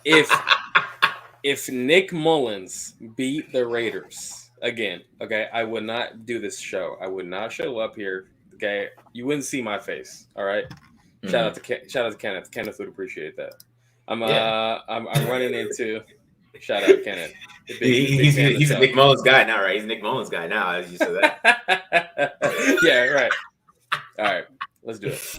if Nick Mullins beat the Raiders again, okay, I would not do this show. I would not show up here. Okay, you wouldn't see my face. All right. Shout out to Kenneth. Kenneth would appreciate that. I'm running into. Shout out Kenneth. He's a Nick Mullins guy now, right? He's a Nick Mullins guy now, as you said that. Yeah, right. All right, let's do it.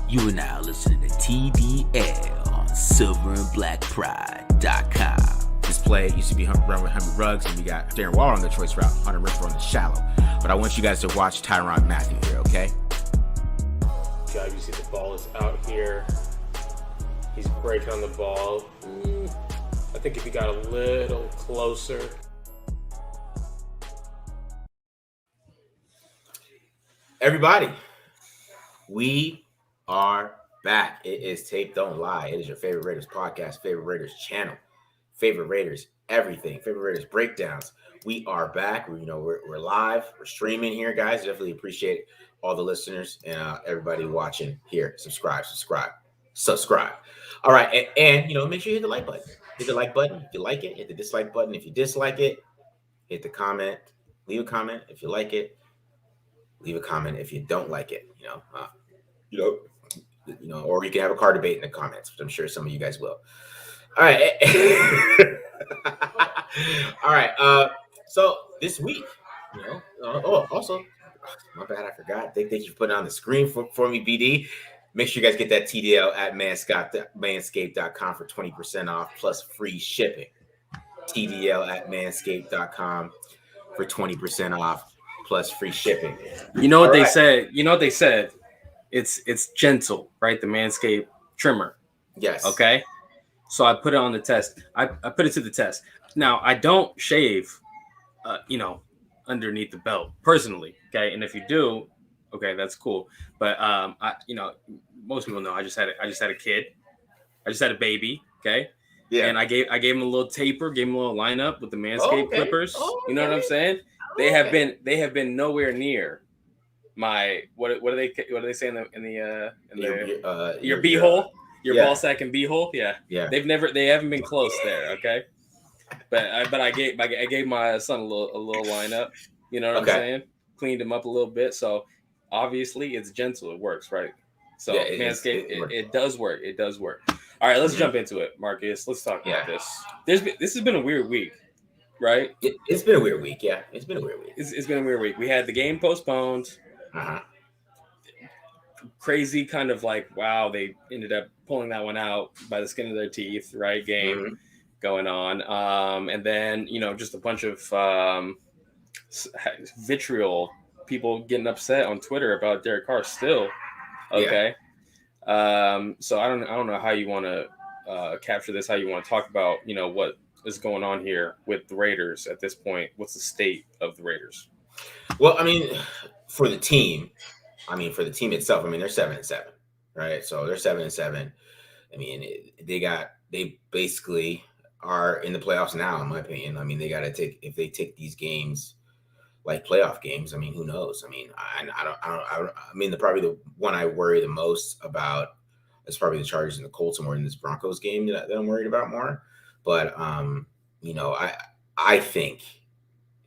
You are now listening to TDL on silverandblackpride.com. This play used to be run with Henry Ruggs, and we got Darren Waller on the choice route, Hunter Renfrow on the shallow. But I want you guys to watch Tyrann Mathieu here, okay? God, you see the ball is out here. He's breaking on the ball. I think if he got a little closer. Everybody, we are back. It is Tape Don't Lie. It is your favorite Raiders podcast, favorite Raiders channel, favorite Raiders everything, favorite Raiders breakdowns. We are back. We're live. We're streaming here, guys. Definitely appreciate all the listeners and everybody watching here. Subscribe. All right, and make sure you hit the like button. Hit the like button if you like it. Hit the dislike button if you dislike it. Hit the comment. Leave a comment if you like it. Leave a comment if you don't like it. Or you can have a car debate in the comments, which I'm sure some of you guys will. All right. All right. So this week, also, my bad, I forgot. Thank you for putting it on the screen for me, BD. Make sure you guys get that TDL at manscaped.com for 20% off plus free shipping. TDL at manscaped.com for 20% off plus free shipping. You know what they said? It's gentle, right? The Manscaped trimmer. Yes. Okay. So I put it on the test. I put it to the test. Now I don't shave, underneath the belt personally. Okay. And if you do, okay, that's cool. But most people know I just had a kid. I just had a baby. Okay. Yeah. And I gave him a little taper, gave him a little lineup with the Manscaped clippers. You know what I'm saying? They have been nowhere near my what do they say in your beehole, your ball sack and beehole? Yeah. They haven't been close there. Okay. But I gave my son a little lineup. You know what I'm saying? Cleaned him up a little bit. So obviously it's gentle. It works, right? So Manscaped, it does work. It does work. All right, let's jump into it, Marcus. Let's talk about this. This has been a weird week, right? It's been a weird week. Yeah, it's been a weird week. It's been a weird week. We had the game postponed. Crazy kind of like, wow, they ended up pulling that one out by the skin of their teeth, right? Game going on. And then, just a bunch of vitriol, people getting upset on Twitter about Derek Carr still. Okay. So I don't know how you want to capture this, how you want to talk about, what is going on here with the Raiders at this point. What's the state of the Raiders? Well, for the team itself, they're 7-7, right? So they're 7-7. They basically are in the playoffs now, in my opinion. They got to if they take these games like playoff games, who knows? Probably the one I worry the most about is probably the Chargers and the Colts more than this Broncos game that I'm worried about more. But, I think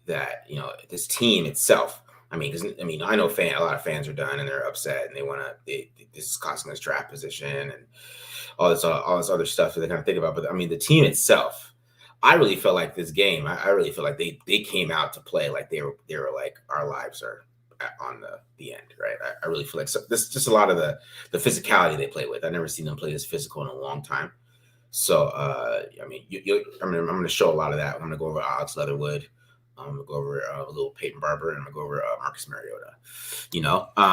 that, this team itself, I know a lot of fans are done and they're upset and this is costing us draft position and all this other stuff that they kind of think about. But the team itself, I really felt like this game, I really feel like they came out to play like they were like our lives are on the end, right? I really feel like this just a lot of the physicality they play with. I've never seen them play this physical in a long time. So, I'm going to show a lot of that. I'm going to go over Alex Leatherwood. I'm going to go over a little Peyton Barber, and I'm going to go over Marcus Mariota.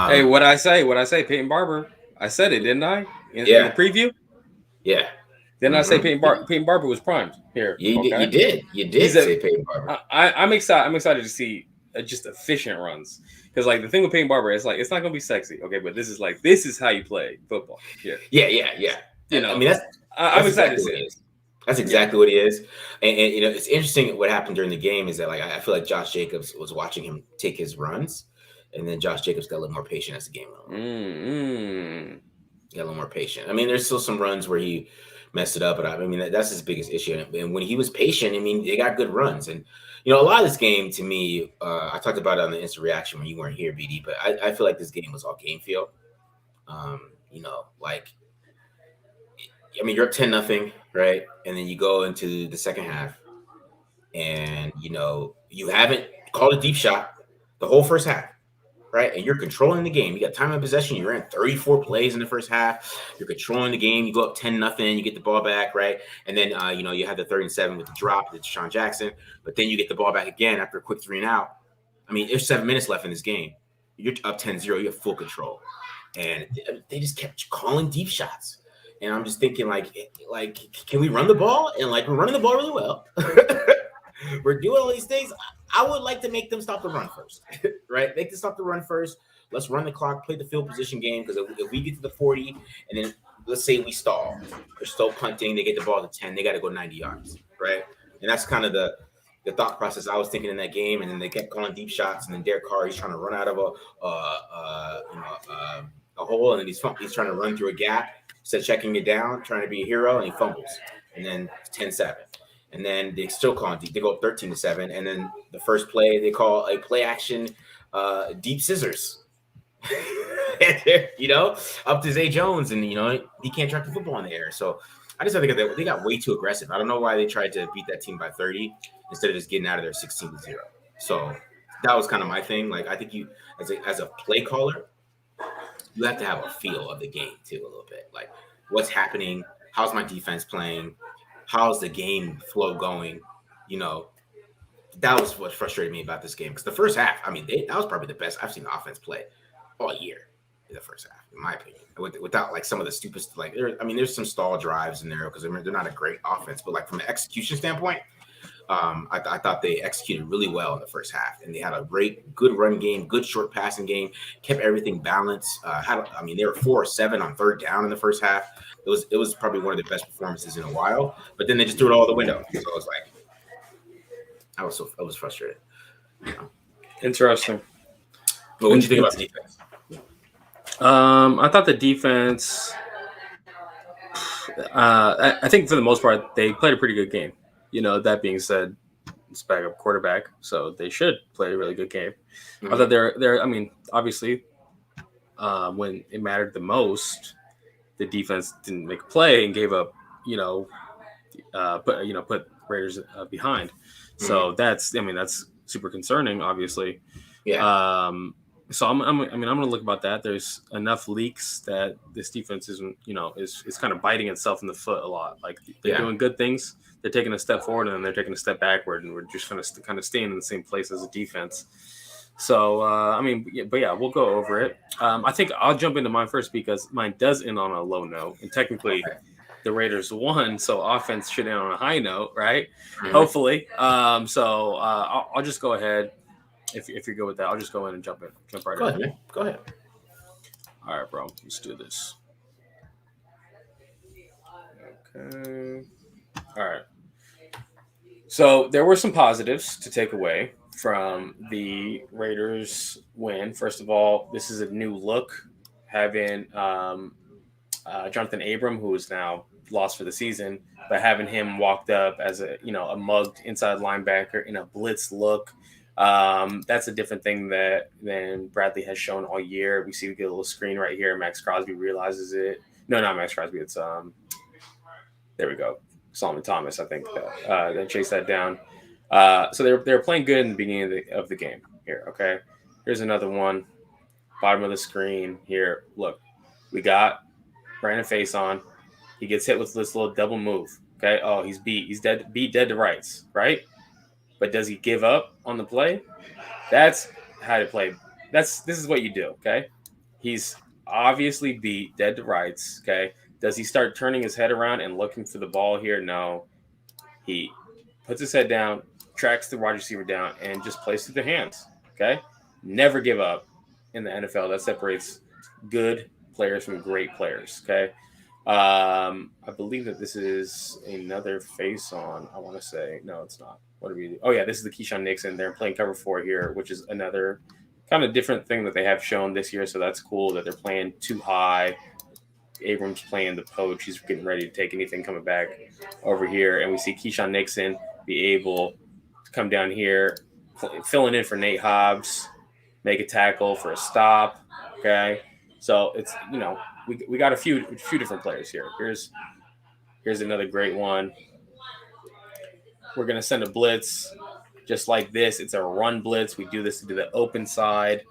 Hey, what I say, Peyton Barber. I said it, didn't I? In the preview? Yeah. Didn't I say Peyton Barber was primed here? You did. You did say Peyton Barber. I'm excited. I'm excited to see just efficient runs because, like, the thing with Peyton Barber is like it's not going to be sexy, okay? But this is how you play football. Yeah. I'm excited to see it. That's exactly what he is. And it's interesting what happened during the game is that like I feel like Josh Jacobs was watching him take his runs, and then Josh Jacobs got a little more patient as the game went on. Got a little more patient. There's still some runs where he messed it up. But I mean, that's his biggest issue. And when he was patient, I mean, they got good runs. And a lot of this game to me, I talked about it on the instant reaction when you weren't here, BD. But I feel like this game was all game feel. Like, I mean, you're up 10-0, right? And then you go into the second half, and you haven't called a deep shot the whole first half. Right, and you're controlling the game. You got time of possession. You ran 34 plays in the first half. You're controlling the game. You go up 10-0. You get the ball back, right? And then you have the 3rd and 7 with the drop to Deshaun Jackson. But then you get the ball back again after a quick 3 and out. I mean, there's 7 minutes left in this game. You're up 10-0. You have full control, and they just kept calling deep shots. And I'm just thinking, like, can we run the ball? And we're running the ball really well. We're doing all these things. I would like to make them stop the run first, right? Make them stop the run first. Let's run the clock, play the field position game. Because if we get to the 40, and then let's say we stall, they're still punting, they get the ball to 10, they got to go 90 yards, right? And that's kind of the thought process I was thinking in that game. And then they kept calling deep shots, and then Derek Carr, he's trying to run out of a hole, and then he's trying to run through a gap instead of checking it down, trying to be a hero, and he fumbles, and then 10-7. And then they still call it deep. They go up 13-7. And then the first play, they call a play action deep scissors. Up to Zay Jones. And, he can't track the football in the air. So I just think they got way too aggressive. I don't know why they tried to beat that team by 30 instead of just getting out of there 16-0. So that was kind of my thing. Like, I think you, as a play caller, you have to have a feel of the game, too, a little bit. Like, what's happening? How's my defense playing? How's the game flow going? That was what frustrated me about this game. Because the first half, I mean, that was probably the best I've seen the offense play all year in the first half, in my opinion. Without, like, some of the stupid, there's some stall drives in there because they're not a great offense. But, like, from an execution standpoint, I thought they executed really well in the first half. And they had a good run game, good short passing game, kept everything balanced. They were 4 or 7 on 3rd down in the first half. It was probably one of the best performances in a while, but then they just threw it all out the window. So I was like, I was frustrated. Interesting. But what did you think about the defense? I thought the defense, I think for the most part, they played a pretty good game. That being said, it's backup quarterback, so they should play a really good game. Mm-hmm. I thought they're. I mean, obviously, when it mattered the most, the defense didn't make a play and gave up, put Raiders behind. So that's super concerning, obviously. Yeah. So I'm going to look about that. There's enough leaks that this defense isn't, is kind of biting itself in the foot a lot. Like, they're doing good things. They're taking a step forward and then they're taking a step backward, and we're just kind of staying in the same place as a defense. So, we'll go over it. I think I'll jump into mine first because mine does end on a low note. And technically, the Raiders won, so offense should end on a high note, right? Mm-hmm. Hopefully. I'll just go ahead. If you're good with that, I'll just go in and jump right in. Go ahead. All right, bro. Let's do this. Okay. All right. So there were some positives to take away from the Raiders win. First of all, this is a new look, having Jonathan Abram, who is now lost for the season, but having him walked up as a mugged inside linebacker in a blitz look. That's a different thing than Bradley has shown all year. We get a little screen right here. Max Crosby realizes it. No, not Max Crosby. It's there we go. Solomon Thomas, I think, that chased that down. So they're playing good in the beginning of the game here. Okay, here's another one. Bottom of the screen here. Look, we got Brandon Faison. He gets hit with this little double move. Okay. Oh, he's beat. He's dead. Beat dead to rights. Right. But does he give up on the play? That's how to play. This is what you do. Okay. He's obviously beat dead to rights. Okay. Does he start turning his head around and looking for the ball here? No. He puts his head down, tracks the wide receiver down, and just plays through the hands. Okay. Never give up in the NFL. That separates good players from great players. Okay. I believe that this is another face on. I want to say, no, it's not. What do we do? Oh, yeah, this is the Keyshawn Nixon. They're playing cover 4 here, which is another kind of different thing that they have shown this year. So that's cool that they're playing too high. Abrams playing the poach. He's getting ready to take anything coming back over here. And we see Keyshawn Nixon be able to come down here, filling in for Nate Hobbs, make a tackle for a stop. Okay. So it's, we got a few different players here. Here's another great one. We're going to send a blitz just like this. It's a run blitz. We do this to the open side.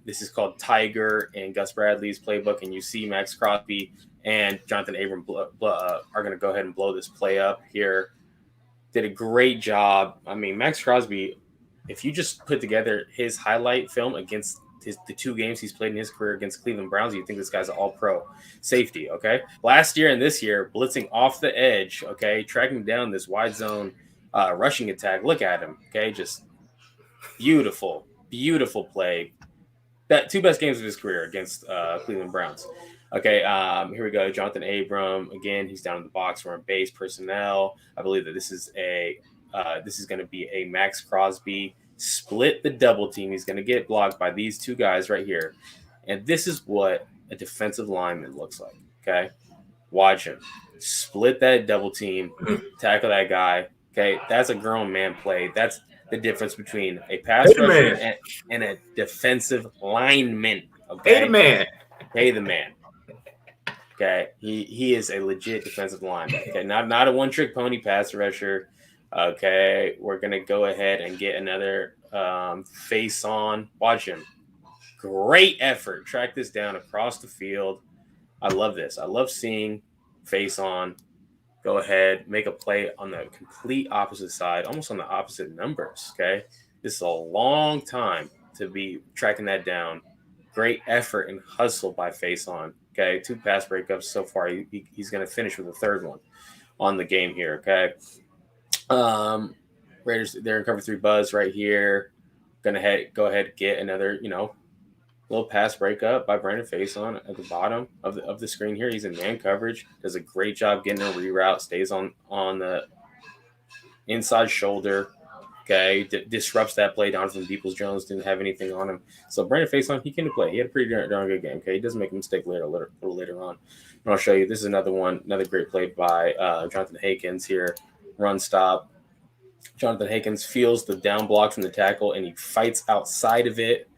This is called Tiger and Gus Bradley's playbook. And you see Max Crosby and Jonathan Abram are going to go ahead and blow this play up here. Did a great job. I mean, Max Crosby, if you just put together his highlight film against the 2 games he's played in his career against Cleveland Browns, you think this guy's an all-pro safety, okay? Last year and this year, blitzing off the edge, okay, tracking down this wide zone rushing attack. Look at him, okay? Just beautiful play. That 2 best games of his career against Cleveland Browns. Okay, here we go. Jonathan Abram, again, he's down in the box. We're in base personnel. I believe that this is going to be a Max Crosby split the double team. He's going to get blocked by these 2 guys right here. And this is what a defensive lineman looks like, okay? Watch him. Split that double team, tackle that guy, okay? That's a grown man play. That's the difference between a pass rusher and a defensive lineman, okay? Pay the man. Okay, he is a legit defensive lineman. Okay, not a one-trick pony pass rusher. Okay, we're going to go ahead and get another face on. Watch him. Great effort. Track this down across the field. I love this. I love seeing face on. Go ahead, make a play on the complete opposite side, almost on the opposite numbers. Okay, this is a long time to be tracking that down. Great effort and hustle by face on. Okay, 2 pass breakups so far. He's going to finish with a 3rd one on the game here. Okay. Raiders, they're in cover 3 buzz right here. Gonna go ahead and get another, little pass breakup by Brandon Faison at the bottom of the screen here. He's in man coverage. Does a great job getting a reroute. Stays on the inside shoulder. Okay, disrupts that play. Donovan Peoples-Jones didn't have anything on him. So Brandon Faison, he can play. He had a pretty darn good game. Okay, he doesn't make a mistake a little later on. And I'll show you. This is another great play by Jonathan Hankins here. Run stop. Jonathan Hankins feels the down block from the tackle, and he fights outside of it.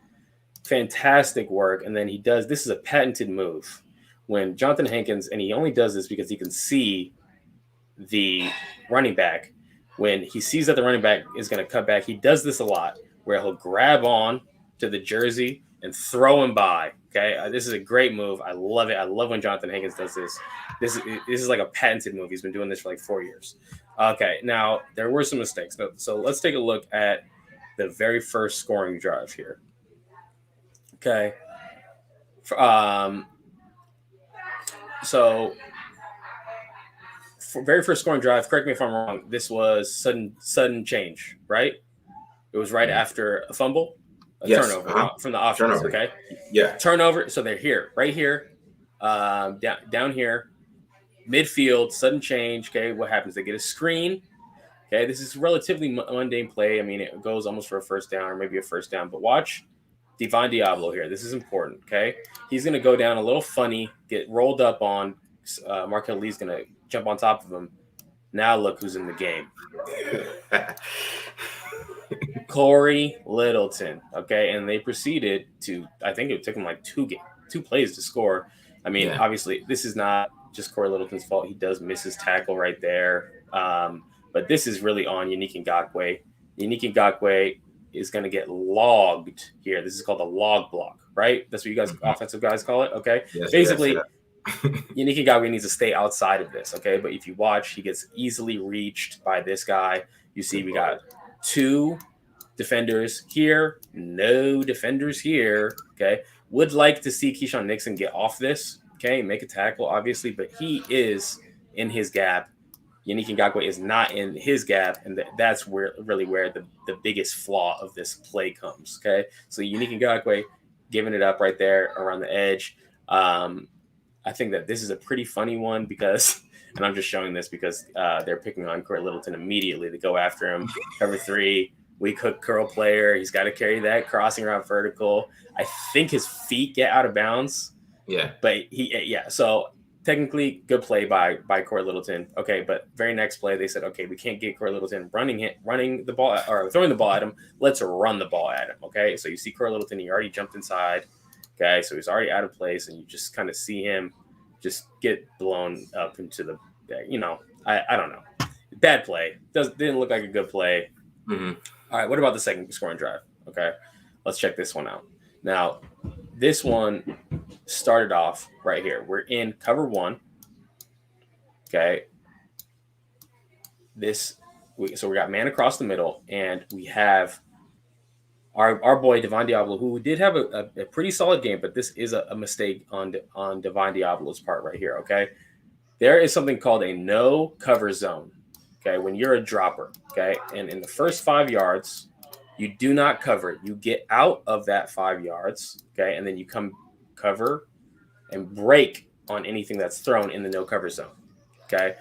Fantastic work. And then this is a patented move. When Jonathan Hankins, and he only does this because he can see the running back. When he sees that the running back is going to cut back, he does this a lot, where he'll grab on to the jersey and throw him by. Okay, this is a great move. I love it. I love when Jonathan Hankins does this. This is like a patented move. He's been doing this for like 4 years. Okay, now there were some mistakes. So let's take a look at the very first scoring drive here. Okay. So for very first scoring drive, correct me if I'm wrong, this was sudden change, right? It was right after a fumble, turnover from the offense. Turnover. Okay. Yeah. Turnover. So they're here, right here, down here, midfield, sudden change. Okay. What happens? They get a screen. Okay. This is relatively mundane play. I mean, it goes almost for a first down or maybe a first down, but watch Devon Diablo here. This is important. Okay. He's going to go down a little funny, get rolled up on. Markel Lee's going to jump on top of him. Now look who's in the game. Corey Littleton. Okay. And they proceeded to, I think it took him like two plays to score. I mean, obviously, this is not just Corey Littleton's fault. He does miss his tackle right there. But this is really on Yannick Ngakoue. Yannick Ngakoue is going to get logged here. This is called a log block, right? That's what you guys, offensive guys, call it. Okay. Yes, basically, Yannick Ngakoue needs to stay outside of this. Okay. But if you watch, he gets easily reached by this guy. You see, we got two defenders here, no defenders here. Okay. Would like to see Keyshawn Nixon get off this. Okay. Make a tackle, obviously, but he is in his gap. Yannick Ngakoue is not in his gap, and that's where the biggest flaw of this play comes. Okay, so Yannick Ngakoue giving it up right there around the edge. I think that this is a pretty funny one because, and I'm just showing this because they're picking on Corey Littleton immediately to go after him. Cover three, weak hook curl player. He's got to carry that crossing route vertical. I think his feet get out of bounds. Yeah. But so technically good play by Corey Littleton. Okay, but very next play they said, okay, we can't get Corey Littleton running the ball or throwing the ball at him. Let's run the ball at him. Okay, so you see Corey Littleton, he already jumped inside. Okay, so he's already out of place, and you just kind of see him just get blown up into the, I don't know, bad play. Didn't look like a good play. Mm-hmm. All right, what about the second scoring drive? Okay, let's check this one out. Now, this one started off right here. We're in cover one. Okay. So we got man across the middle, and we have our boy Devon Diablo, who did have a pretty solid game, but this is a mistake on Devon Diablo's part right here. Okay. There is something called a no cover zone. Okay. When you're a dropper. Okay. And in the first 5 yards, you do not cover it. You get out of that 5 yards. Okay. And then you come cover and break on anything that's thrown in the no cover zone. Okay.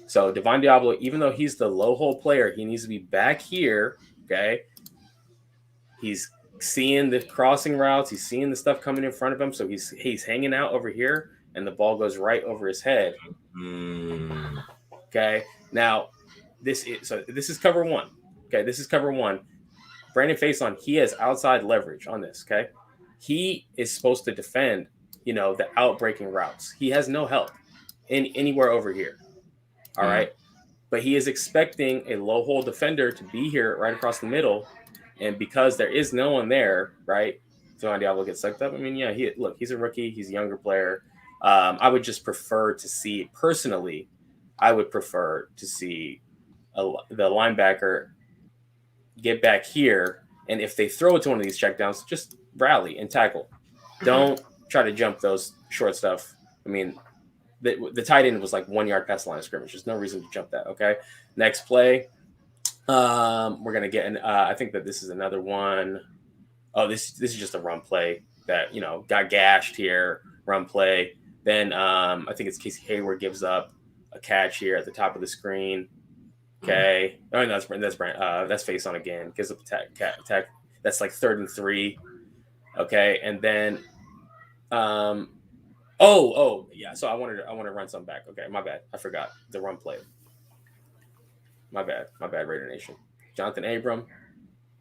So Devon Diablo, even though he's the low hole player, he needs to be back here. Okay. He's seeing the crossing routes. He's seeing the stuff coming in front of him. So he's hanging out over here, and the ball goes right over his head. Okay. Now this is cover one. Okay. This is cover one. Brandon Faison, he has outside leverage on this. Okay. He is supposed to defend, the outbreaking routes. He has no help anywhere over here. All right. But he is expecting a low hole defender to be here right across the middle. And because there is no one there, right, Devon Diablo gets sucked up. I mean, yeah, he's a rookie. He's a younger player. I would just prefer to see, personally, the linebacker get back here. And if they throw it to one of these checkdowns, just rally and tackle. Don't try to jump those short stuff. I mean, the tight end was like 1 yard past the line of scrimmage. There's no reason to jump that. Okay. Next play. We're going to get I think that this is another one. Oh, this is just a run play that, got gashed here. Run play. Then I think it's Casey Hayward gives up a catch here at the top of the screen. Okay. Oh, no, that's face on again. Gives up attack. That's like 3rd and 3. Okay. And then, yeah. So I want to run something back. Okay. My bad. I forgot the run play. My bad, Raider Nation. Jonathan Abram,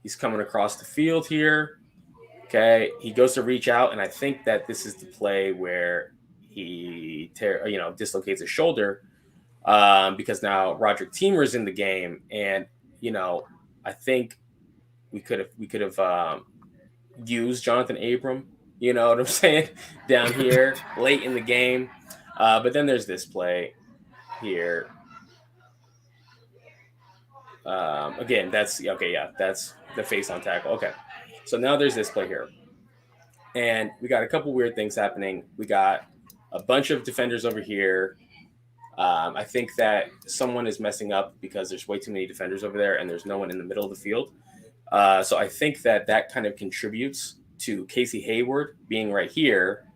he's coming across the field here. Okay. He goes to reach out. And I think that this is the play where he dislocates his shoulder. Because now Roderick Teamer's in the game, and I think we could have used Jonathan Abram, you know what I'm saying, down here late in the game. But then there's this play here. Again, that's okay. Yeah, that's the face on tackle. Okay, so now there's this play here, and we got a couple weird things happening. We got a bunch of defenders over here. I think that someone is messing up because there's way too many defenders over there and there's no one in the middle of the field. So I think that kind of contributes to Casey Hayward being right here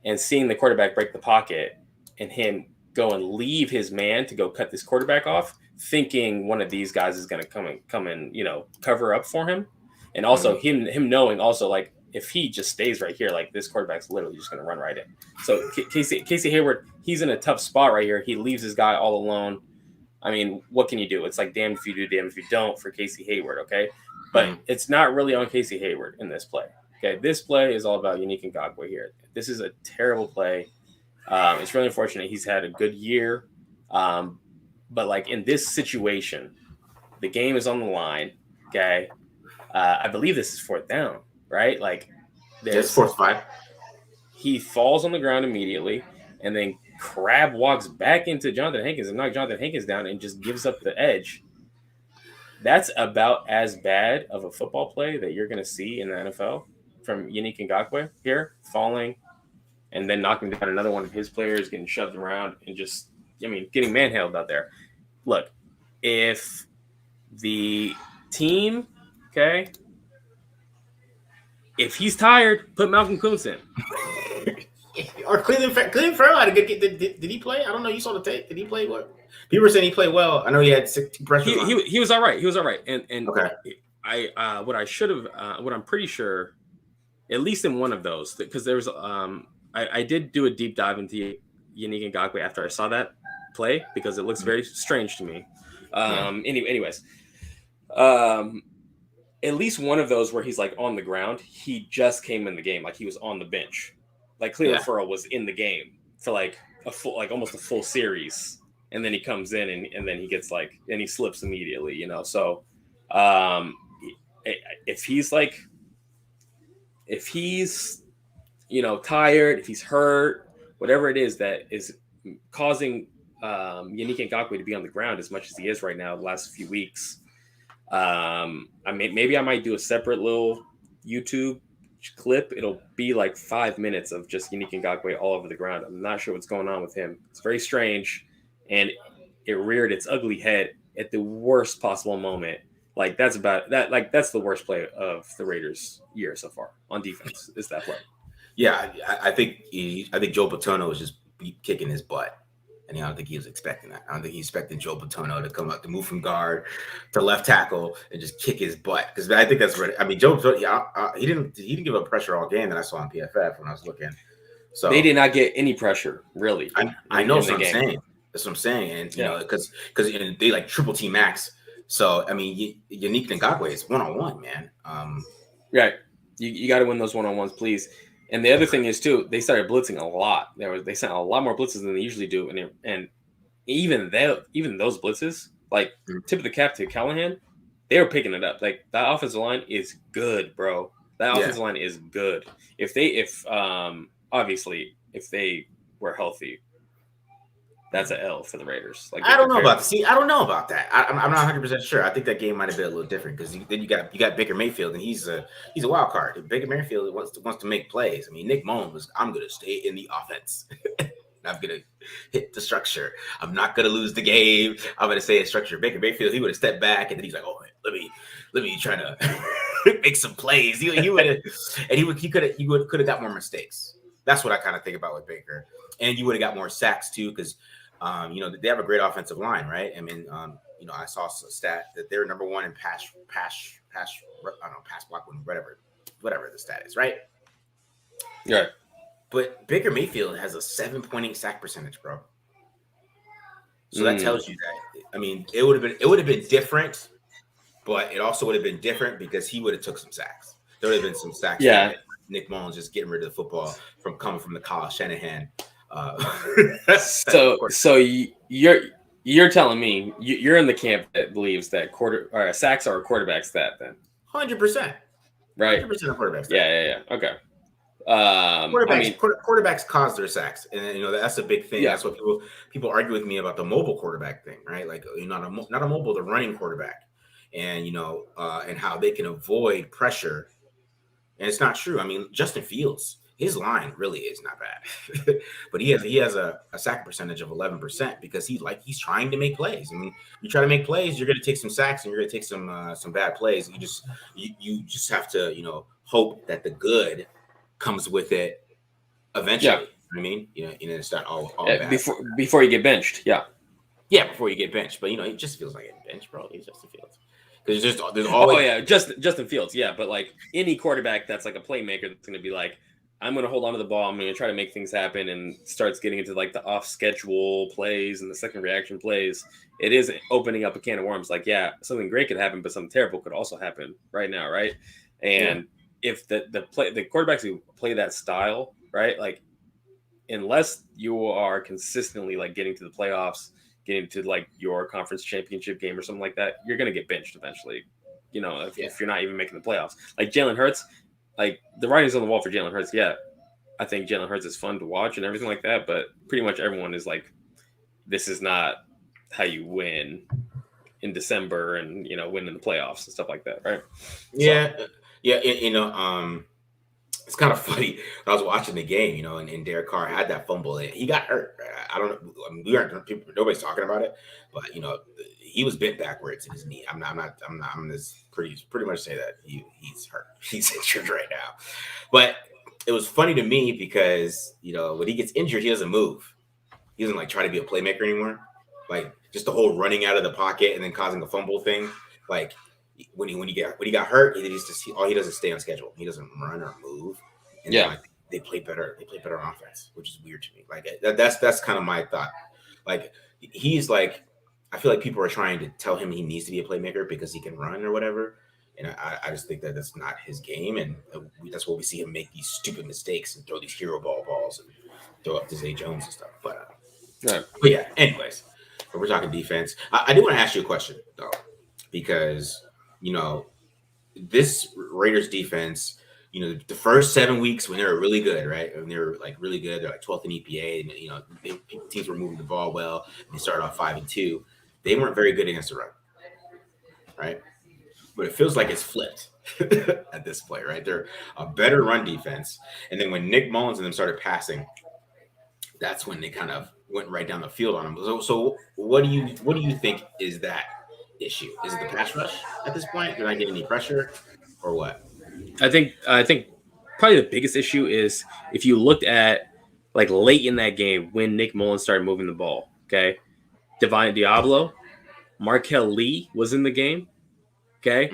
and seeing the quarterback break the pocket and him go and leave his man to go cut this quarterback off, thinking one of these guys is going to come and cover up for him. And also him knowing also, like, if he just stays right here, like, this quarterback's literally just going to run right in. So Casey Hayward, he's in a tough spot right here. He leaves his guy all alone. I mean, what can you do? It's like damn if you do, damn if you don't for Casey Hayward, okay? But it's not really on Casey Hayward in this play. Okay, this play is all about Unique Ngakoue here. This is a terrible play. It's really unfortunate. He's had a good year. But, like, in this situation, the game is on the line, okay? I believe this is 4th down, right? Like, there's 4th 5. He falls on the ground immediately, and then Crab walks back into Jonathan Hankins and knocks Jonathan Hankins down and just gives up the edge. That's about as bad of a football play that you're going to see in the NFL from Unique Ngakoue here, falling and then knocking down another one of his players, getting shoved around and just, getting manhandled out there. Look, if the team, okay, if he's tired, put Malcolm Kuntz in. Or Cleveland Farrell had a good game. Did he play? I don't know. You saw the tape. Did he play well? People were saying he played well. I know he had 6 pressures. He was all right. He was all right. And okay. What I'm pretty sure, at least in one of those, because there was I did do a deep dive into Yannick Ngakoue after I saw that play because it looks very strange to me. Anyways, at least one of those where he's like on the ground, he just came in the game, like he was on the bench. Like Clelin Ferrell was in the game for like almost a full series, and then he comes in and then he gets like and he slips immediately, you know. So if he's tired, if he's hurt, whatever it is that is causing Yannick Ngakoue to be on the ground as much as he is right now the last few weeks. Maybe I might do a separate little YouTube clip. It'll be like 5 minutes of just Yannick Ngakoue all over the ground. I'm not sure what's going on with him. It's very strange, and it reared its ugly head at the worst possible moment. Like that's the worst play of the Raiders' year so far on defense. Is that play? Yeah, I think Joe Paterno was just kicking his butt. And I don't think he was expecting that. I don't think he expected Joe Paterno to come up to move from guard to left tackle and just kick his butt. Because I think that's what Joe. He didn't give up pressure all game that I saw on PFF when I was looking. So they did not get any pressure really. I know what I'm saying. That's what I'm saying, and you know because they like triple team Max. So I mean, Yannick Ngakoue is 1-on-1, man. Right. You got to win those 1-on-1s, please. And the other thing is too, they started blitzing a lot. They sent a lot more blitzes than they usually do, and even those blitzes, like tip of the cap to Callahan, they were picking it up. Like that offensive line is good, bro. That offensive line is good. If they were healthy, that's an L for the Raiders. Like I don't know about that. I'm not 100% sure. I think that game might have been a little different because then you got Baker Mayfield, and he's a wild card. Baker Mayfield wants to make plays. I mean, Nick Mullins was, I'm going to stay in the offense. I'm going to hit the structure. I'm not going to lose the game. I'm going to stay in structure. Baker Mayfield, he would have stepped back, and then he's like, oh, let me try to make some plays. He would have, and he could have got more mistakes. That's what I kind of think about with Baker, and you would have got more sacks too because. They have a great offensive line, right? I mean, I saw a stat that they're number one in pass block, whatever the stat is, right? Yeah. But Baker Mayfield has a 7.8 sack percentage, bro. So that tells you that. I mean, it would have been different, but it also would have been different because he would have took some sacks. There would have been some sacks. Yeah. Nick Mullins just getting rid of the football coming from the Kyle Shanahan. So you're telling me you're in the camp that believes that sacks are a quarterback stat then? 100%, right? 100% of quarterback stat. Yeah. Okay. Quarterbacks cause their sacks, and that's a big thing. Yeah. That's what people argue with me about the mobile quarterback thing, right? Like not a mobile, the running quarterback, and and how they can avoid pressure. And it's not true. I mean, Justin Fields. His line really is not bad, but he has a sack percentage of 11% because he's trying to make plays. I mean, you try to make plays, you're going to take some sacks and you're going to take some bad plays. You just have to hope that the good comes with it eventually. Yeah. You know what I mean? It's not all bad before you get benched. Yeah, before you get benched. But it just feels like getting benched, bro. He's Justin Fields. There's always Justin Fields. Yeah, but like any quarterback that's like a playmaker that's going to be like. I'm going to hold on to the ball. I'm going to try to make things happen and starts getting into like the off schedule plays and the second reaction plays. It is opening up a can of worms. Like, yeah, something great could happen, but something terrible could also happen right now. Right. And if the quarterbacks who play that style, right, like unless you are consistently like getting to the playoffs, getting to like your conference championship game or something like that, you're going to get benched eventually, if you're not even making the playoffs. Like Jalen Hurts, like the writing's on the wall for Jalen Hurts. Yeah, I think Jalen Hurts is fun to watch and everything like that, but pretty much everyone is like, this is not how you win in December and win in the playoffs and stuff like that, right? Yeah, so. Yeah. It's kind of funny when I was watching the game, and Derek Carr had that fumble and he got hurt. I don't know. I mean, nobody's talking about it, but he was bent backwards in his knee. I'm just pretty much say that he's hurt. He's injured right now. But it was funny to me because when he gets injured, he doesn't move. He doesn't like try to be a playmaker anymore. Like just the whole running out of the pocket and then causing a fumble thing. Like when he got hurt, all he does is stay on schedule. He doesn't run or move. And they play better. They play better on offense, which is weird to me. Like that's kind of my thought. Like he's like, I feel like people are trying to tell him he needs to be a playmaker because he can run or whatever. And I just think that that's not his game, and that's what we see him make these stupid mistakes and throw these hero balls and throw up to Zay Jones and stuff. But yeah. Anyways, but we're talking defense. I do want to ask you a question though, because this Raiders defense, the first 7 weeks when they were really good, right? When they were like really good, they're like 12th in EPA, and teams were moving the ball well. And they started off 5-2. They weren't very good against the run, right? But it feels like it's flipped at this point, right? They're a better run defense, and then when Nick Mullins and them started passing, that's when they kind of went right down the field on them. So what do you think is that issue? Is it the pass rush at this point? They're not getting any pressure, or what? I think probably the biggest issue is if you looked at like late in that game when Nick Mullins started moving the ball. Okay, Divine Diablo, Markel Lee was in the game. Okay,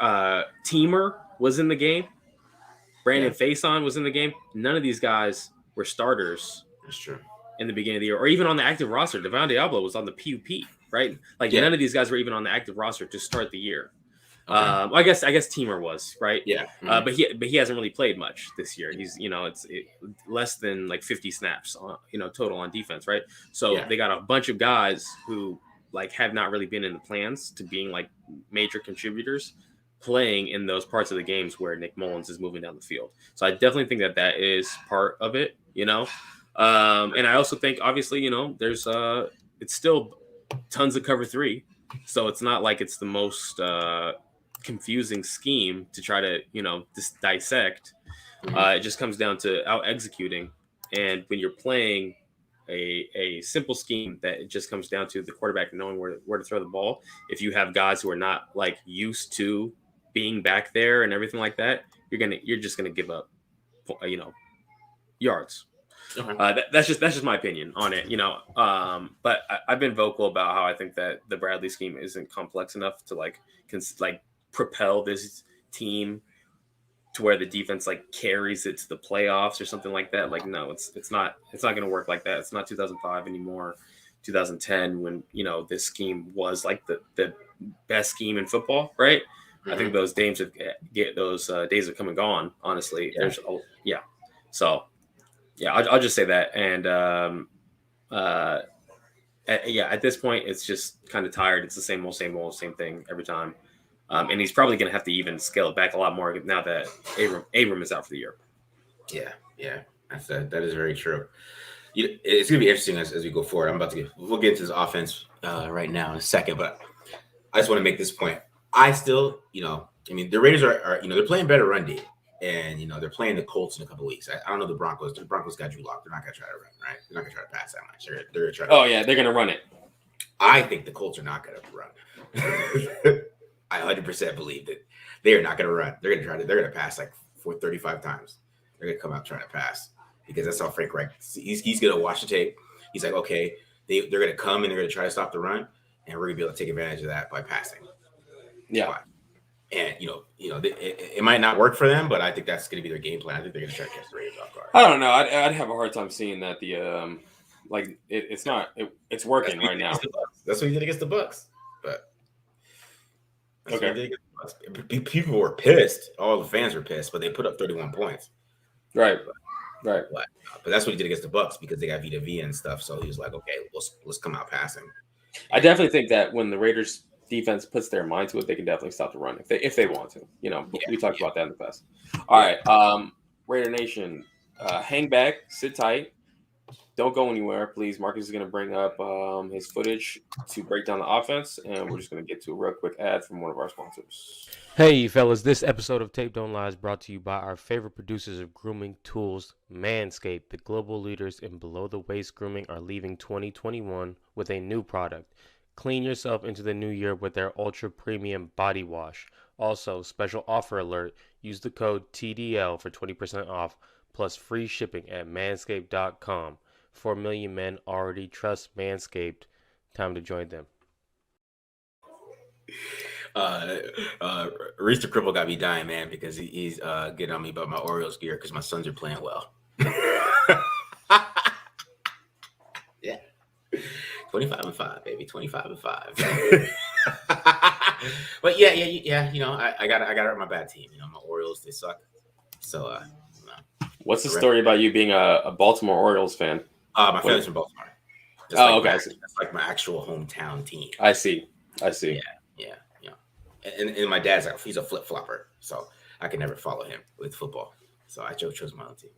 Teamer was in the game. Brandon Faison was in the game. None of these guys were starters. That's true. In the beginning of the year, or even on the active roster. Divine Diablo was on the PUP, right? Like none of these guys were even on the active roster to start the year. Okay. I guess Teamer was, right? Yeah. But he hasn't really played much this year. He's it's less than like 50 snaps total on defense, right? So they got a bunch of guys who like have not really been in the plans to being like major contributors playing in those parts of the games where Nick Mullins is moving down the field. So I definitely think that is part of it, and I also think obviously, there's it's still tons of cover 3. So it's not like it's the most confusing scheme to try to, just dissect. It just comes down to out executing. And when you're playing a simple scheme that it just comes down to the quarterback knowing where to throw the ball, if you have guys who are not like used to being back there and everything like that, you're just gonna give up, yards. Okay. That's just my opinion on it, But I've been vocal about how I think that the Bradley scheme isn't complex enough to like propel this team to where the defense like carries it to the playoffs or something like that. Like, no, it's not going to work like that. It's not 2005 anymore. 2010 when this scheme was like the best scheme in football, right? Mm-hmm. I think those days have come and gone. Honestly, So. Yeah, I'll just say that. And at this point, it's just kind of tired. It's the same old thing every time. And he's probably going to have to even scale it back a lot more now that Abram is out for the year. Yeah, that is very true. It's going to be interesting as we go forward. We'll get into this offense right now in a second, but I just want to make this point. I still, the Raiders are they're playing better run D. And, they're playing the Colts in a couple of weeks. I don't know the Broncos. The Broncos got Drew Lock. They're not going to try to run, right? They're not going to try to pass that much. They're going to try to they're going to run it. I think the Colts are not going to run. I 100% believe that they are not going to run. They're going to pass like 35 times. They're going to come out trying to pass because that's how Frank Reich, he's going to watch the tape. He's like, okay, they're going to come and they're going to try to stop the run, and we're going to be able to take advantage of that by passing. Yeah. And, it might not work for them, but I think that's going to be their game plan. I think they're going to try to catch the Raiders off guard. I don't know. I'd have a hard time seeing that it's working right now. That's what he did against the Bucks. But people were pissed. All the fans were pissed, but they put up 31 points. Right. But that's what he did against the Bucks because they got Vita Vea and stuff. So he was like, okay, let's come out passing. I definitely think that when the Raiders defense puts their mind to it, they can definitely stop the run if they want to. We talked about that in the past. All right, Raider Nation, hang back, sit tight, don't go anywhere, please. Marcus is going to bring up his footage to break down the offense, and we're just going to get to a real quick ad from one of our sponsors. Hey, fellas, this episode of Tape Don't Lie is brought to you by our favorite producers of grooming tools, Manscaped. The global leaders in below-the-waist grooming are leaving 2021 with a new product. Clean yourself into the new year with their ultra premium body wash. Also, special offer alert, use the code TDL for 20% off plus free shipping at manscaped.com. 4 million men already trust Manscaped. Time to join them. Reese the Cripple got me dying, man, because he's getting on me about my Orioles gear because my Suns are playing well. Yeah. 25-5, baby. 25-5. But yeah. You know, I got it on my bad team. You know, my Orioles, they suck. So, you know, what's the story about you being a Baltimore Orioles fan? My family's from Baltimore. Okay. That's like my actual hometown team. I see. Yeah. You know, and my dad's he's a flip flopper, so I can never follow him with football. So I chose my own team.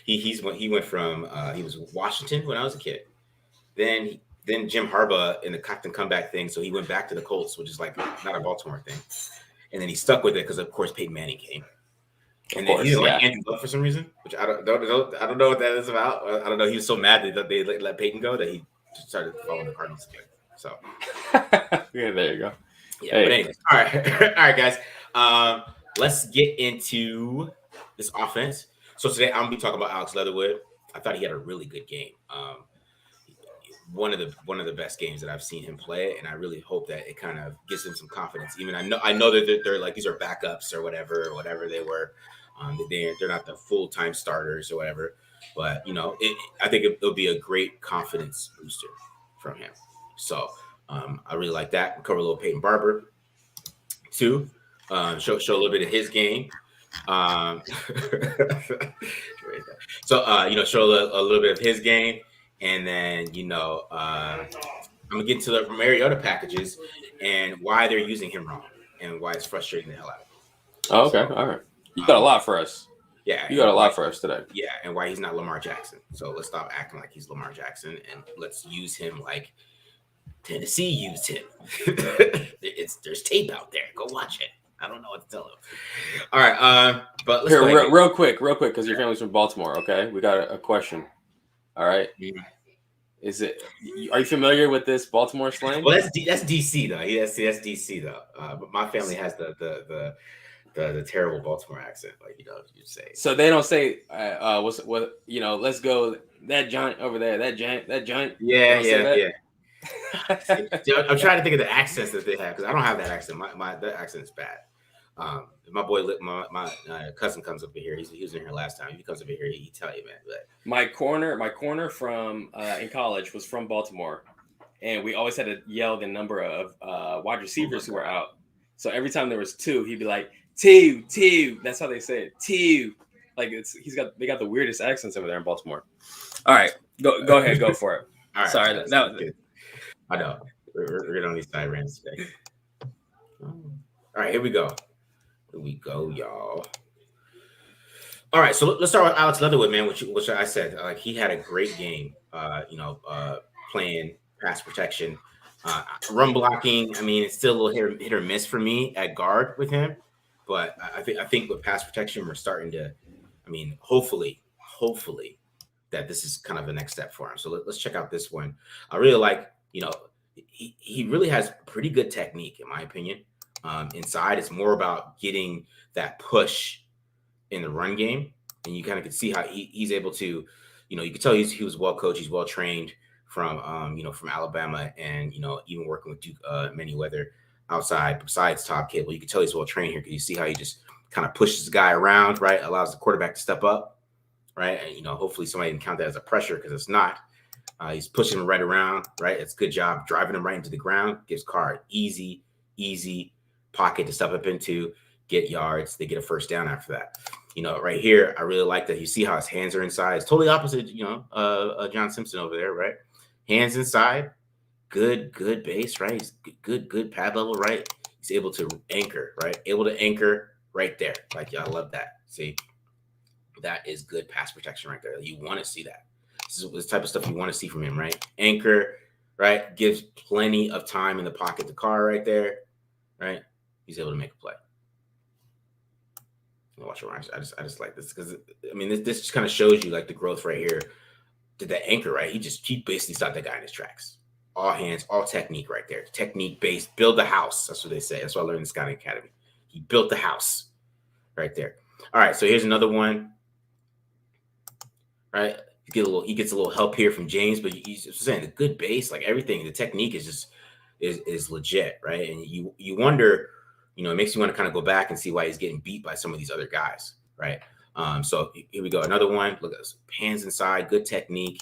He went from he was Washington when I was a kid. Then Jim Harbaugh in the Captain Comeback thing, so he went back to the Colts, which is like not a Baltimore thing. And then he stuck with it because of course Peyton Manning came. And then he didn't like Andrew Luck for some reason, which I don't know what that is about. I don't know. He was so mad that they let Peyton go that he started following the Cardinals again. So yeah, there you go. Yeah, hey. But anyways, all right, guys. Let's get into this offense. So today I'm gonna be talking about Alex Leatherwood. I thought he had a really good game. One of the best games that I've seen him play, and I really hope that it kind of gives him some confidence. Even I know that they're like these are backups or whatever they were. They're not the full-time starters or whatever, but you know, I think it'll be a great confidence booster from him. So I really like that. We'll cover a little Peyton Barber too. Show a little bit of his game. So you know, show a little bit of his game, and then you know, I'm gonna get to the Mariota packages and why they're using him wrong and why it's frustrating the hell out of him. Oh, okay, all right. You got a lot for us. Yeah, you got a lot for us today. Yeah, and why he's not Lamar Jackson. So let's stop acting like he's Lamar Jackson and let's use him like Tennessee used him. There's tape out there. Go watch it. I don't know what to tell him. All right, but let's here, real quick, because your family's from Baltimore. Okay, we got a question. All right, is it? Are you familiar with this Baltimore slang? Well, that's DC though. That's DC though. But my family has the terrible Baltimore accent, like you know, you say. So they don't say, what you know? Let's go that giant over there. That giant. Yeah. I'm trying to think of the accents that they have because I don't have that accent. That accent is bad. My boy, my cousin comes over here. He was in here last time. If he comes over here, he tell you, man. But my corner from in college was from Baltimore, and we always had to yell the number of wide receivers who were out. So every time there was two, he'd be like two. That's how they say it. Two. Like they got the weirdest accents over there in Baltimore. All right, go ahead, go for it. All right, sorry. I know we're getting on these side rants today. All right, here we go. Here we go, y'all. All right, so let's start with Alex Leatherwood, man. Which I said, like he had a great game. Playing pass protection, run blocking. I mean, it's still a little hit or miss for me at guard with him, but I think with pass protection, we're starting to. I mean, hopefully, that this is kind of the next step for him. So let's check out this one. I really like. You know, he really has pretty good technique, in my opinion. Inside, it's more about getting that push in the run game, and you kind of can see how he's able to, you know, you can tell he was well coached, he's well trained from Alabama, and you know, even working with Duke Manyweather outside besides Todd Cable, you can tell he's well trained here because you see how he just kind of pushes the guy around, right? Allows the quarterback to step up, right? And you know, hopefully somebody can count that as a pressure because it's not. He's pushing him right around, right? It's a good job driving him right into the ground. Gives Carr easy pocket to step up into, get yards. They get a first down after that. You know, right here, I really like that. You see how his hands are inside. It's totally opposite, you know, John Simpson over there, right? Hands inside, good base, right? He's good pad level, right? He's able to anchor, right? Able to anchor right there. Like, y'all love that. See, that is good pass protection right there. You want to see that. This is the type of stuff you want to see from him, right? Anchor, right? Gives plenty of time in the pocket to Carr right there, right? He's able to make a play. Watch around. I just like this because I mean this just kind of shows you like the growth right here. Did that anchor right? He basically stopped that guy in his tracks. All hands, all technique right there. Technique based. Build the house. That's what they say. That's what I learned in the Scouting Academy. He built the house right there. All right. So here's another one. Right. He gets a little help here from James, but he's just saying the good base, like everything, the technique is just is legit, right? And you wonder it makes you want to kind of go back and see why he's getting beat by some of these other guys, right? So here we go. Another one. Look at this. Hands inside, good technique,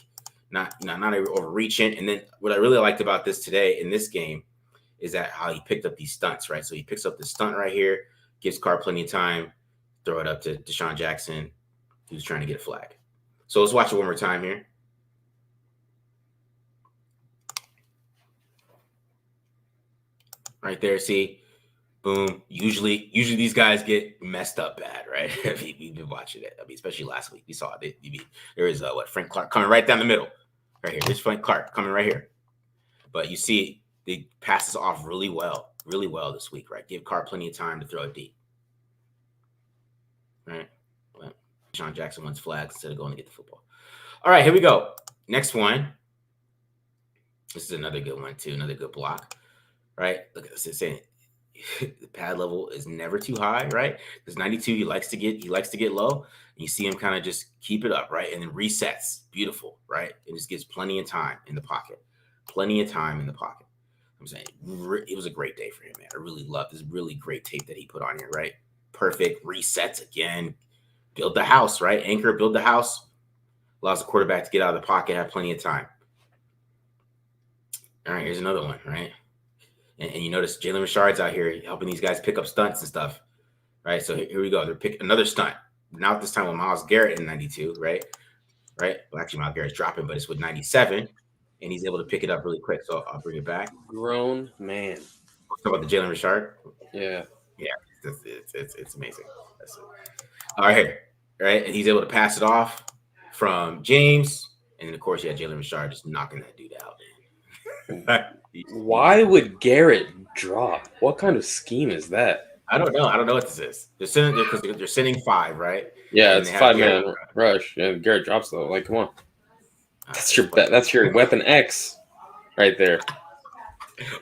not overreaching. And then what I really liked about this today in this game is that how he picked up these stunts, right? So he picks up the stunt right here, gives Carr plenty of time, throw it up to Deshaun Jackson, who's trying to get a flag. So let's watch it one more time here. Right there, see, boom. Usually these guys get messed up bad, right? We've been watching it. Especially last week, we saw it. There is Frank Clark coming right down the middle, right here. There's Frank Clark coming right here. But you see, they pass this off really well this week, right? Give Carr plenty of time to throw it deep, right? But Deshaun Jackson wants flags instead of going to get the football. All right, here we go. Next one. This is another good one too. Another good block, right? Look at this. It's saying the pad level is never too high, right? Because 92, he likes to get low. And you see him kind of just keep it up, right? And then resets. Beautiful, right? It just gives plenty of time in the pocket. Plenty of time in the pocket. I'm saying it was a great day for him, man. I really love this really great tape that he put on here, right? Perfect resets again. Build the house, right? Anchor, build the house. Allows the quarterback to get out of the pocket, have plenty of time. All right, here's another one, right? And you notice Jalen Richard's out here helping these guys pick up stunts and stuff, right? So here we go. They're picking another stunt. Now this time with Myles Garrett in 92, right? Right? Well, actually, Myles Garrett's dropping, but it's with 97. And he's able to pick it up really quick. So I'll bring it back. Grown man. Talk about the Jalen Richard. Yeah. It's amazing. That's it. All right, here, right? And he's able to pass it off from James. And then, of course, Jalen Richard just knocking that dude out. Why would Garrett drop? What kind of scheme is that? I don't know. I don't know what this is. They're sending 5, right? Yeah, it's 5-man rush. Yeah, Garrett drops though. Like, come on. That's your weapon X right there.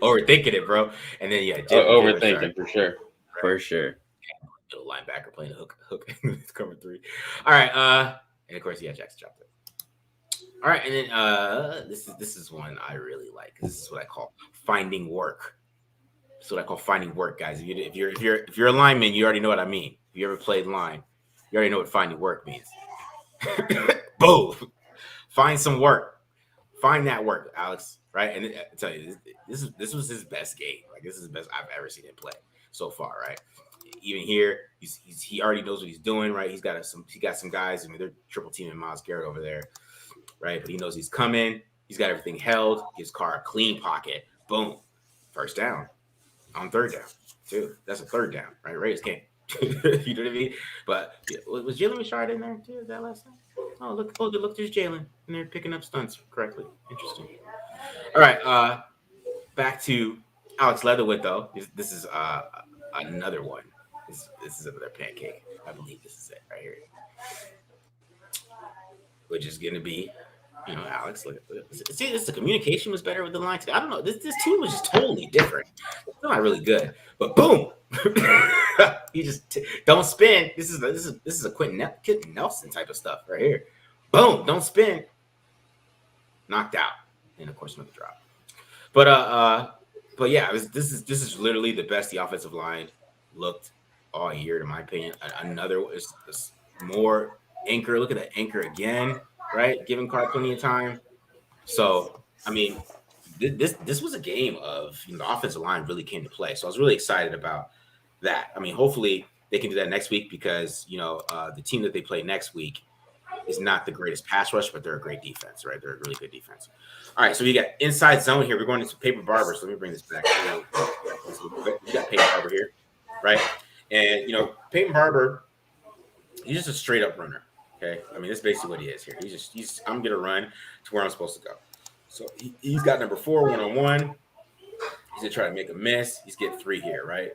Overthinking it, bro. And then overthinking for sure. Right. For sure. Little linebacker playing a hook. It's cover 3. All right. And of course, Jackson dropped it. All right, and then this is one I really like. This is what I call finding work. This is what I call finding work, guys. If you're a lineman, you already know what I mean. If you ever played line, you already know what finding work means. Boom. Find some work. Find that work, Alex. Right? And I tell you, this was his best game. Like, this is the best I've ever seen him play so far, right? Even here, he already knows what he's doing, right? He got some guys. I mean, they're triple teaming Myles Garrett over there, right? But he knows he's coming. He's got everything held. Gives Carr a clean pocket. Boom. First down. On third down, too. That's a third down, right? Raiders game. You know what I mean? But was Jalen Richard in there too that last time? Oh, look, there's Jalen. And they're picking up stunts correctly. Interesting. All right. Back to Alex Leatherwood, though. This is another one. This is another pancake. I believe this is it right here. Which is going to be, Alex. Look at this. See, the communication was better with the line today. I don't know. This team was just totally different. It's not really good, but boom. You just don't spin. This is a Quentin Nelson type of stuff right here. Boom. Don't spin. Knocked out. And of course, another drop. But yeah, this is literally the best the offensive line looked all year, in my opinion. Another is more anchor. Look at that anchor again, right? Giving Carr plenty of time. So, I mean, this was a game of the offensive line really came to play. So I was really excited about that. I mean, hopefully they can do that next week because the team that they play next week is not the greatest pass rush, but they're a great defense, right? They're a really good defense. All right, so we got inside zone here. We're going into Paper Barber. So let me bring this back. We got Peyton Barber here, right? And Peyton Barber, he's just a straight up runner. Okay, I mean that's basically what he is here. I'm gonna run to where I'm supposed to go. So he's got number 4 1-on-1. He's gonna try to make a miss. He's get 3 here, right?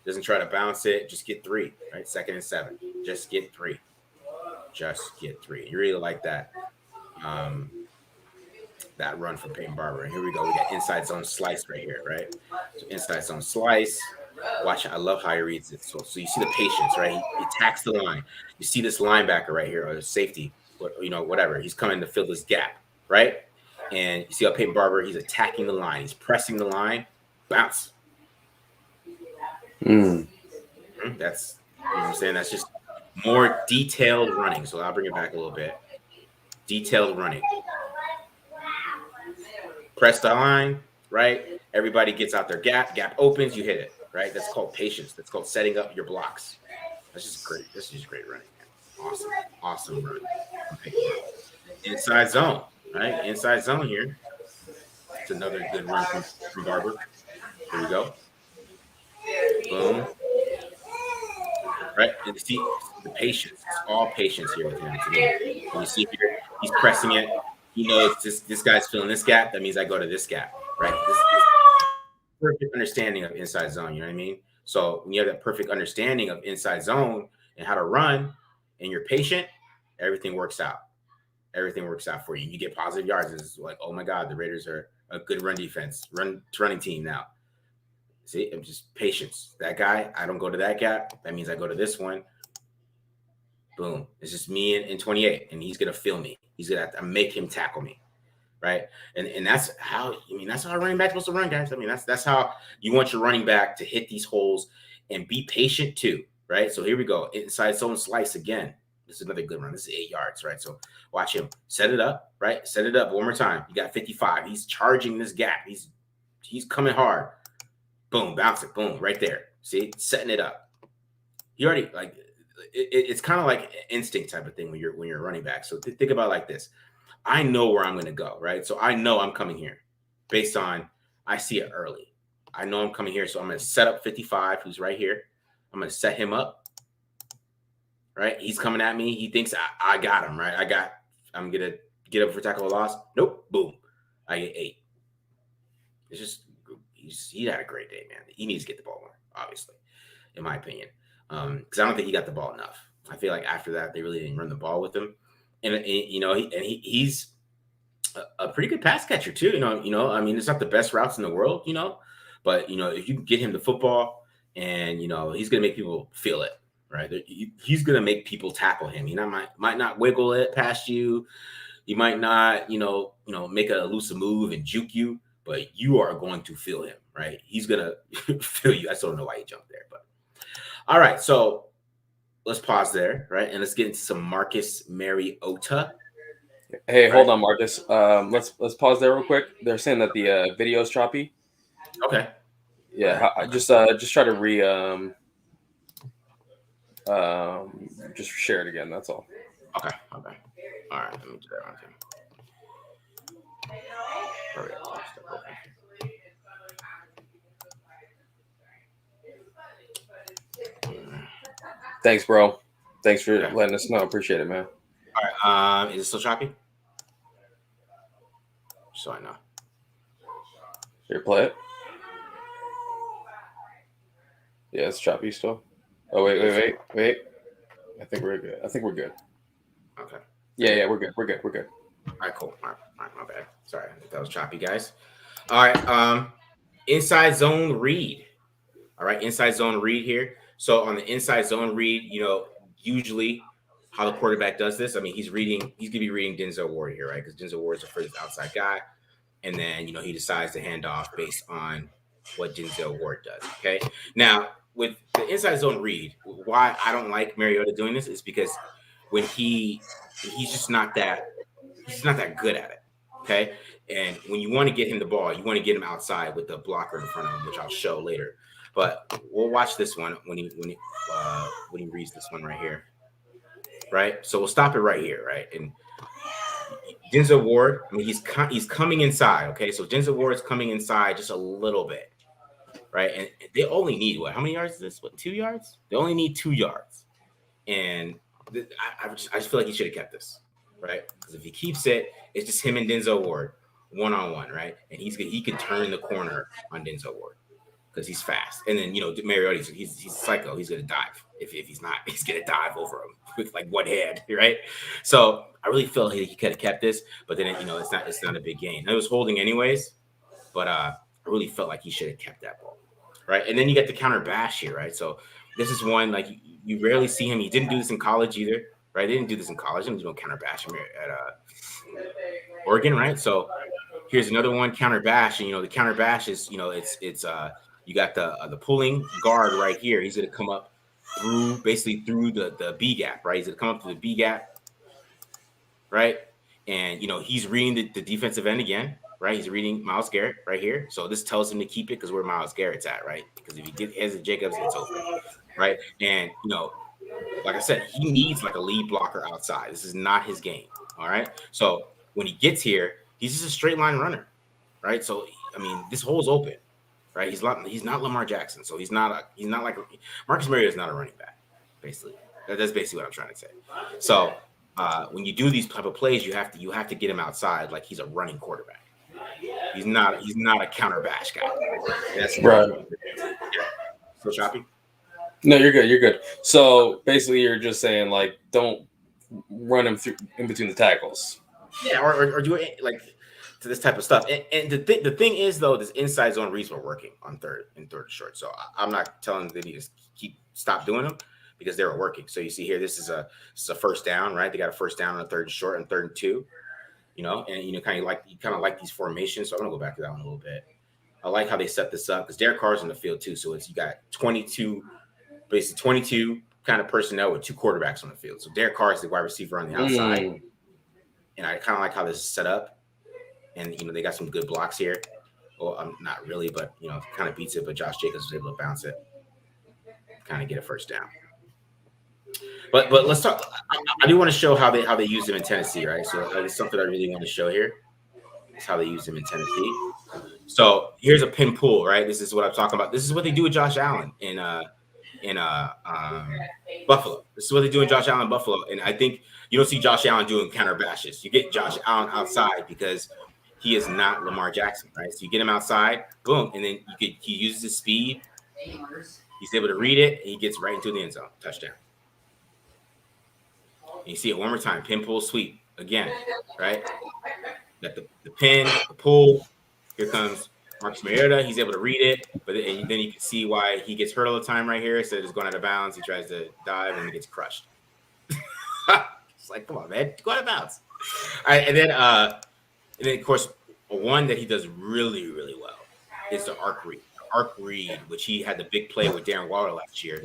Doesn't try to bounce it. Just get 3, right? 2nd and 7. Just get 3. Just get 3. You really like that. That run from Peyton Barber. And here we go. We got inside zone slice right here, right? So inside zone slice. Watch it. I love how he reads it. So you see the patience, right? He attacks the line. You see this linebacker right here, or the safety, whatever. He's coming to fill this gap, right? And you see how Peyton Barber, he's attacking the line. He's pressing the line. Bounce. That's, you know what I'm saying? That's just more detailed running. So I'll bring it back a little bit. Detailed running. Press the line, right? Everybody gets out their gap. Gap opens, you hit it, right? That's called patience. That's called setting up your blocks. That's just great. This is just great running, man. Awesome run. Okay. Inside zone, right? Inside zone here. It's another good run from Barber. Here we go. Boom. Right? And see the patience. It's all patience here with him to me. When you see here, he's pressing it. He knows this guy's filling this gap. That means I go to this gap, right? This is perfect understanding of inside zone. You know what I mean? So when you have that perfect understanding of inside zone and how to run, and you're patient, everything works out. Everything works out for you. You get positive yards. It's like, oh my God, the Raiders are a good running team now. See, I'm just patience. That guy, I don't go to that gap. That means I go to this one. Boom. It's just me and 28, and he's gonna feel me. He's gonna have to make him tackle me, right? And that's how that's how a running back's supposed to run, guys. I mean, that's how you want your running back to hit these holes and be patient too, right? So here we go. Inside zone slice again. This is another good run. This is 8 yards, right? So watch him set it up, right? Set it up one more time. You got 55. He's charging this gap. He's coming hard. Boom, bounce it. Boom, right there. See, setting it up. You already like it's kind of like instinct type of thing when you're running back. So think about it like this. I know where I'm going to go, right? So I know I'm coming here based on I see it early. I know I'm coming here, so I'm going to set up 55, who's right here. I'm going to set him up. Right? He's coming at me. He thinks I got him, right? I'm going to get up for tackle or loss. Nope. Boom. I get 8. It's just, he had a great day, man. He needs to get the ball more, obviously, in my opinion. Because I don't think he got the ball enough. I feel like after that, they really didn't run the ball with him. And he's a pretty good pass catcher too. I mean, it's not the best routes in the world, but if you can get him the football and, he's going to make people feel it. Right, he's gonna make people tackle him. He might not wiggle it past you. He might not, make a elusive move and juke you, but you are going to feel him. Right, he's gonna feel you. I still don't know why he jumped there, but all right. So let's pause there, right, and let's get into some Marcus Mariota. Hey, hold on, Marcus. Let's pause there real quick. They're saying that the video is choppy. Okay. Yeah, I just try to just share it again. That's all. Okay. All right. Let me do that one too. Thanks, bro. Thanks for letting us know. Appreciate it, man. All right. Is it still choppy? So I know. Here, play it. Yeah, it's choppy still. Oh, wait. I think we're good. Okay. Yeah, we're good. All right, cool. All right, my bad. Sorry, that was choppy, guys. All right, inside zone read. All right, inside zone read here. So on the inside zone read, usually how the quarterback does this. I mean, he's gonna be reading Denzel Ward here, right? Because Denzel Ward's the first outside guy, and then he decides to hand off based on what Denzel Ward does. Okay, now with the inside zone read, why I don't like Mariota doing this is because when he's just not that good at it. Okay, and when you want to get him the ball, you want to get him outside with the blocker in front of him, which I'll show later. But we'll watch this one when he reads this one right here. Right, so we'll stop it right here, right? And Denzel Ward, I mean, he's coming inside. Okay, so Denzel Ward is coming inside just a little bit. Right, and they only need how many yards is this? 2 yards? They only need 2 yards, and I just feel like he should have kept this, right? Because if he keeps it, it's just him and Denzel Ward 1-on-1, right? And he can turn the corner on Denzel Ward because he's fast. And then Mariota, he's psycho. He's gonna dive. If he's not, he's gonna dive over him with like one hand, right? So I really feel he could have kept this, but then it's not a big gain. It was holding anyways, but I really felt like he should have kept that ball, right? And then you get the counter bash here, right? So this is one like you rarely see him. He didn't do this in college either, right? They didn't do this in college. They didn't do no counter bash at Oregon, right? So here's another one, counter bash, and the counter bash is it's You got the pulling guard right here. He's going to come up through the B gap, right? He's going to come up to the B gap, right? And, he's reading the defensive end again, right? He's reading Myles Garrett right here. So this tells him to keep it because where Myles Garrett's at, right? Because if he gets Ezra Jacobs, it's open, right? And, like I said, he needs like a lead blocker outside. This is not his game, all right? So when he gets here, he's just a straight line runner, right? So, this hole's open, right? He's not Lamar Jackson. So he's not like Marcus Mariota is not a running back, basically. That's basically what I'm trying to say. So when you do these type of plays, you have to get him outside like he's a running quarterback. He's not a counter bash guy. That's right. So choppy. No, you're good. You're good. So basically, you're just saying like don't run him through in between the tackles. Yeah, or do it like to this type of stuff. And the thing is though, this inside zone reads were working on third and short. So I'm not telling them they need to stop doing them because they were working. So you see here, this is a first down, right? They got a first down on a third and short and 3rd and 2. And kind of like these formations. So I'm gonna go back to that one a little bit. I like how they set this up because Derek Carr's in the field too. So you got 22 kind of personnel with 2 quarterbacks on the field. So Derek Carr is the wide receiver on the outside. And I kind of like how this is set up. And, they got some good blocks here. Well, not really, but, kind of beats it. But Josh Jacobs was able to bounce it, kind of get a first down. But let's talk. I do want to show how they used him in Tennessee, right? So it's something I really want to show here. Is how they used him in Tennessee. So here's a pin pull, right? This is what I'm talking about. This is what they do with Josh Allen in Buffalo. This is what they do in Josh Allen in Buffalo. And I think you don't see Josh Allen doing counter bashes. You get Josh Allen outside because he is not Lamar Jackson, right? So you get him outside, boom, and then he uses his speed. He's able to read it, and he gets right into the end zone. Touchdown. And you see it one more time. Pin, pull, sweep. Again, right? Got the pin, the pull. Here comes Marcus Mariota. He's able to read it, but then you can see why he gets hurt all the time right here. Instead of just going out of bounds, he tries to dive and he gets crushed. It's like, come on, man. Go out of bounds. All right, and then, of course, one that he does really, really well is the arc read. Arc read, which he had the big play with Darren Waller last year,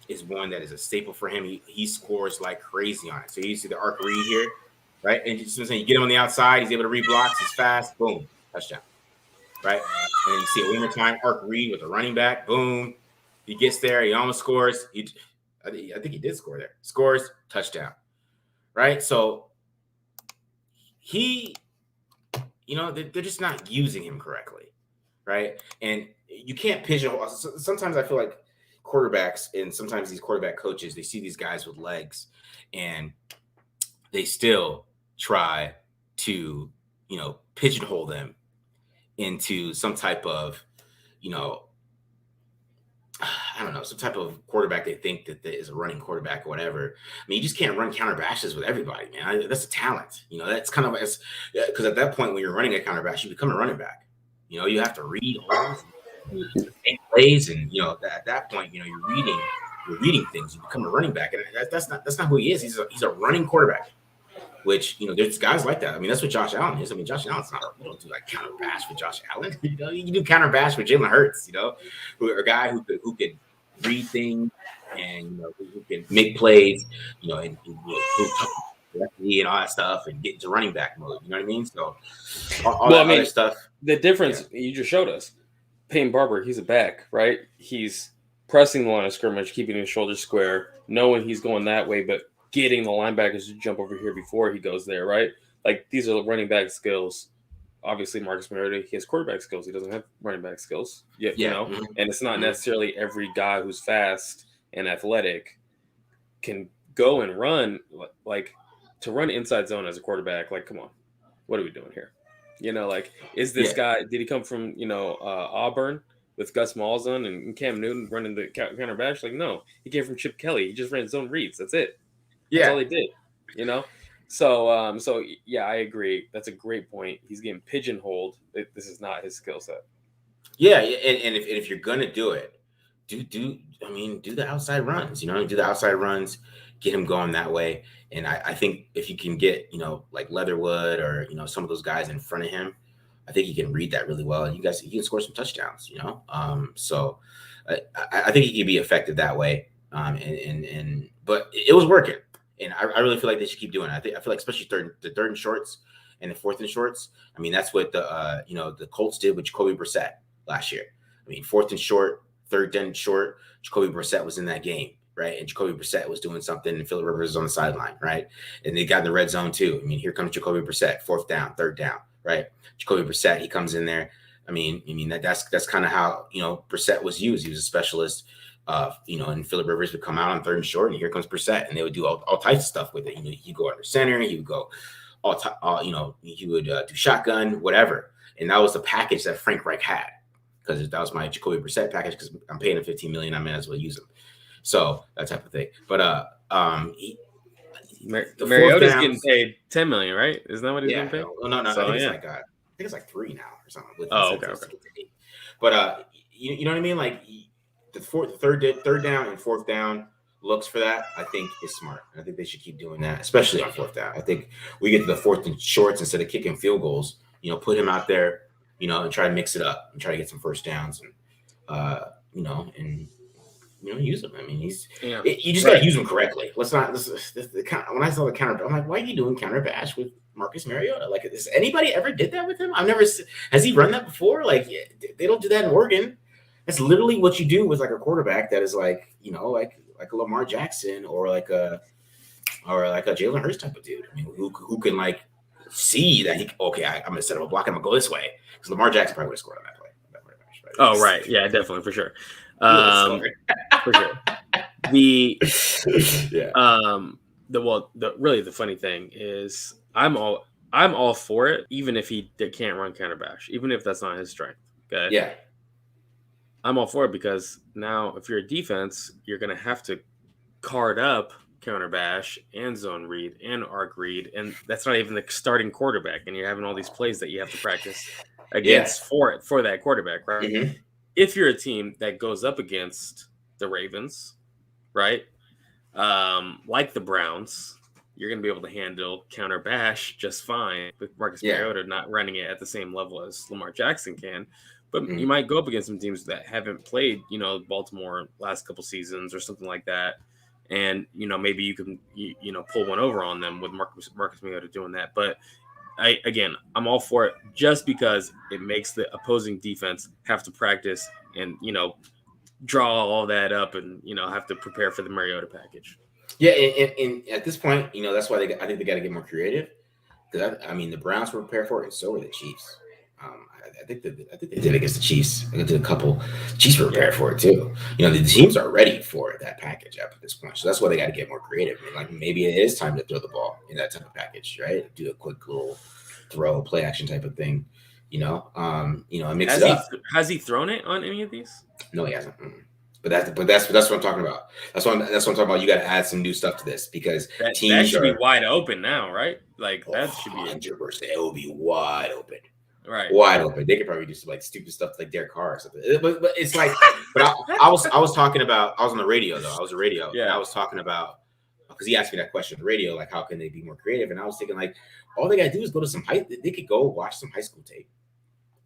is one that is a staple for him. He scores like crazy on it. So you see the arc read here, right? And just you get him on the outside, he's able to read blocks, he's fast, boom, touchdown, right? And then you see it one more time, arc read with the running back, boom, he gets there, he almost scores. I think he did score there. Scores, touchdown, right? So they're just not using him correctly, right? And you can't pigeonhole. Sometimes I feel like quarterbacks and sometimes these quarterback coaches, they see these guys with legs and they still try to, pigeonhole them into some type of, I don't know, some type of quarterback they think that is a running quarterback or whatever. I mean, you just can't run counter bashes with everybody, man. That's a talent. That's kind of because at that point when you're running a counter bash, you become a running back. You have to read holes, make plays, and at that point, you're reading things. You become a running back, and that's not who he is. He's a running quarterback. Which there's guys like that. I mean, that's what Josh Allen is. I mean, Josh Allen's you don't do like counter bash with Josh Allen. You do counter bash with Jalen Hurts. A guy who could read things and who can make plays. And and all that stuff, and get into running back mode. You know what I mean? So all that other stuff. The difference you just showed us. Peyton Barber, he's a back, right? He's pressing the line of scrimmage, keeping his shoulders square, knowing he's going that way, but getting the linebackers to jump over here before he goes there, right? Like, these are running back skills. Obviously, Marcus Mariota, he has quarterback skills. He doesn't have running back skills, And it's not necessarily every guy who's fast and athletic can go and run. Like, to run inside zone as a quarterback, like, come on. What are we doing here? Is this guy, did he come from, Auburn with Gus Malzahn and Cam Newton running the counter bash? Like, no. He came from Chip Kelly. He just ran zone reads. That's it. Yeah. That's all he did, So yeah, I agree. That's a great point. He's getting pigeonholed. This is not his skill set. Yeah, and if you're gonna do it, do the outside runs. Do the outside runs, get him going that way. And I think if you can get like Leatherwood or some of those guys in front of him, I think he can read that really well, and he can score some touchdowns. So I think he can be effective that way. But it was working, and I really feel like they should keep doing it. I feel like especially the third and shorts and the fourth and shorts. I mean, that's what the Colts did with Jacoby Brissett last year. I mean, fourth and short, third and short. Jacoby Brissett was in that game, right? And Jacoby Brissett was doing something, and Phillip Rivers was on the sideline, right? And they got in the red zone too. I mean, here comes Jacoby Brissett, fourth down, third down, right? Jacoby Brissett, he comes in there. I mean that's kind of how Brissett was used. He was a specialist. And Phillip Rivers would come out on third and short, and here comes Brissett, and they would do all types of stuff with it. He'd go under center, he would go he would do shotgun, whatever. And that was the package that Frank Reich had, because that was my Jacoby Brissett package, because I'm paying him $15 million, I might as well use him. So that type of thing. But Mariota's getting paid $10 million, right? Isn't that what he's getting paid? No. So, I think it's like 3 now or something. Okay. But you know what I mean? Like the third down and fourth down looks for that, I think, is smart. I think they should keep doing that, especially on fourth down. I think we get to the fourth and shorts instead of kicking field goals. Put him out there, and try to mix it up and try to get some first downs and use him. I mean, you just got to use him correctly. When I saw the counter, I'm like, why are you doing counter bash with Marcus Mariota? Like, has anybody ever did that with him? Has he run that before? Like, they don't do that in Oregon. That's literally what you do with like a quarterback that is like a Lamar Jackson or like a Jalen Hurts type of dude. I mean, who can like see that I'm gonna set up a block, I'm gonna go this way, because Lamar Jackson probably would have scored on that play. Right? Oh, right, yeah, definitely, for sure. For sure. The funny thing is I'm all for it, even if he can't run counter bash, even if that's not his strength. Okay. Yeah. I'm all for it, because now if you're a defense, you're going to have to card up counter bash and zone read and arc read. And that's not even the starting quarterback. And you're having all these plays that you have to practice against for that quarterback, right? Mm-hmm. If you're a team that goes up against the Ravens, right? Like the Browns, you're going to be able to handle counter bash just fine with Marcus Mariota not running it at the same level as Lamar Jackson can. But you might go up against some teams that haven't played, Baltimore last couple seasons or something like that. And, maybe you can, pull one over on them with Marcus Mariota doing that. But I'm all for it, just because it makes the opposing defense have to practice and, draw all that up and, have to prepare for the Mariota package. Yeah. And at this point, that's why I think they got to get more creative, because the Browns were prepared for it, and so were the Chiefs. I think they did against the Chiefs. I did a couple. Chiefs were prepared for it too. The teams are ready for that package up at this point. So that's why they got to get more creative. I mean, like, maybe it is time to throw the ball in that type of package, right? Do a quick little throw, play action type of thing. And mix it up. Has he thrown it on any of these? No, he hasn't. But that's what I'm talking about. That's what I'm talking about. You got to add some new stuff to this, because that should be wide open now, right? Like, that should be 100%. It will be wide open. Right, wide open. They could probably do some like stupid stuff like Derek Carr or something. But it's like, I was talking about. I was on the radio though. I was on the radio. Yeah. And I was talking about, because he asked me that question on the radio, like, how can they be more creative? And I was thinking, like, all they gotta do is go to they could go watch some high school tape,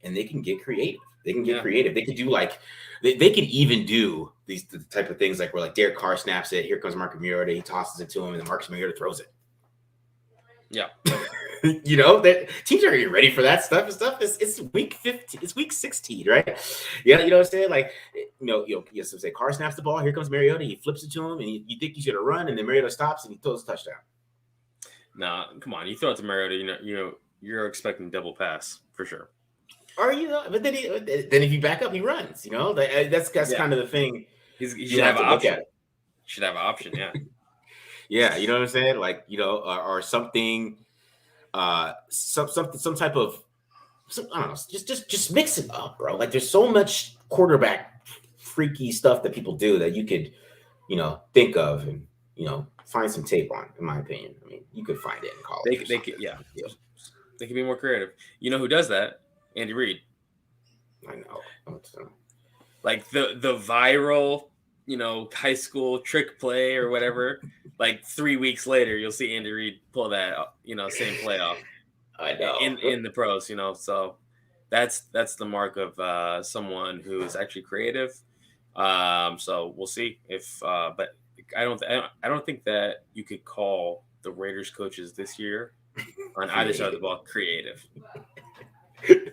and they can get creative. They can get creative. They could do like, they could even do the type of things like where like Derek Carr snaps it. Here comes Marcus Mariota. He tosses it to him, and then Marcus Mariota throws it. Yeah. That teams are getting ready for that stuff and stuff. It's week 15, it's week 16, right? Yeah, you know what I'm saying? Like, say Carr snaps the ball, here comes Mariota, he flips it to him, and you think he's gonna run, and then Mariota stops and he throws a touchdown. Nah, come on, you throw it to Mariota, you're expecting double pass for sure. Or but then if you back up, he runs. That's kind of the thing. He should have an option. Should have an option, yeah. Yeah, you know what I'm saying? Like, or something. Some type of, I don't know, just mix it up, bro. Like, there's so much quarterback freaky stuff that people do that you could, think of and, find some tape on, in my opinion. I mean, you could find it in college. They could be more creative. You know who does that? Andy Reid. I know. Like the viral, high school trick play or whatever. Like 3 weeks later, you'll see Andy Reid pull that, same play off. I know. In the pros, So that's the mark of someone who is actually creative. So we'll see if, but I don't think that you could call the Raiders coaches this year on either side of the ball creative.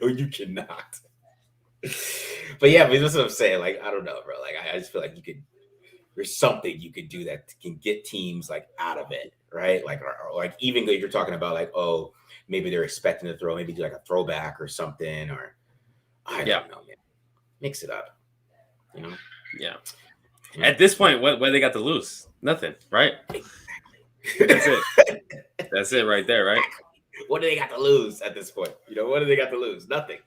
No, you cannot. But yeah, that's what I'm saying. Like, I don't know, bro. Like, I just feel like there's something you could do that can get teams like out of it, right? Like, or like even if you're talking about like, oh, maybe they're expecting to throw, maybe do like a throwback or something, or I don't know, man. Mix it up, you know? Yeah. At this point, what they got to lose? Nothing, right? That's it. That's it right there, right? What do they got to lose at this point? You know, what do they got to lose? Nothing.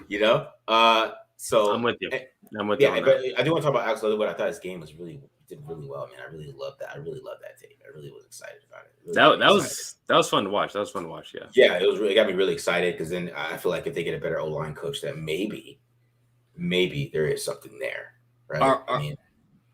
You know? So I'm with you. Yeah, but I do want to talk about Alex Leatherwood. I thought his game did really well, man. I really loved that. I really loved that tape. I really was excited about it. That was fun to watch. That was fun to watch. Yeah. Yeah, it got me really excited because then I feel like if they get a better O-line coach, that maybe there is something there, right?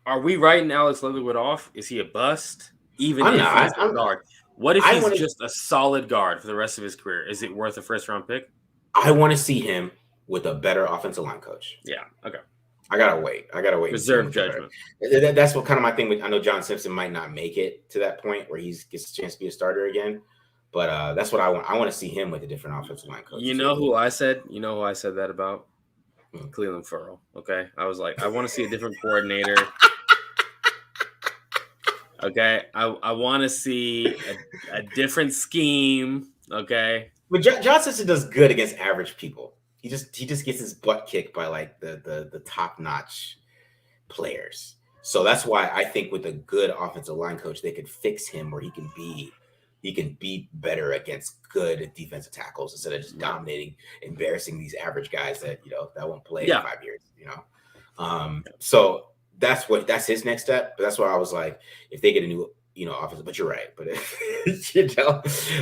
Are we writing Alex Leatherwood off? Is he a bust? Even if he's a guard, what if he's just a solid guard for the rest of his career? Is it worth a first-round pick? I want to see him with a better offensive line coach. Yeah. Okay. I gotta wait. Reserve judgment. That's what kind of my thing with. I know John Simpson might not make it to that point where he gets a chance to be a starter again, but that's what I want. I want to see him with a different offensive line coach. You know who I said that about? Cleveland Furrow. Okay, I was like, I want to see a different coordinator. Okay, I want to see a different scheme. Okay, but John Simpson does good against average people. He just gets his butt kicked by like the top notch players. So that's why I think with a good offensive line coach, they could fix him where he can be better against good defensive tackles instead of just dominating, embarrassing these average guys that that won't play in 5 years. So that's his next step. But that's why I was like, if they get a new offensive, but you're right. But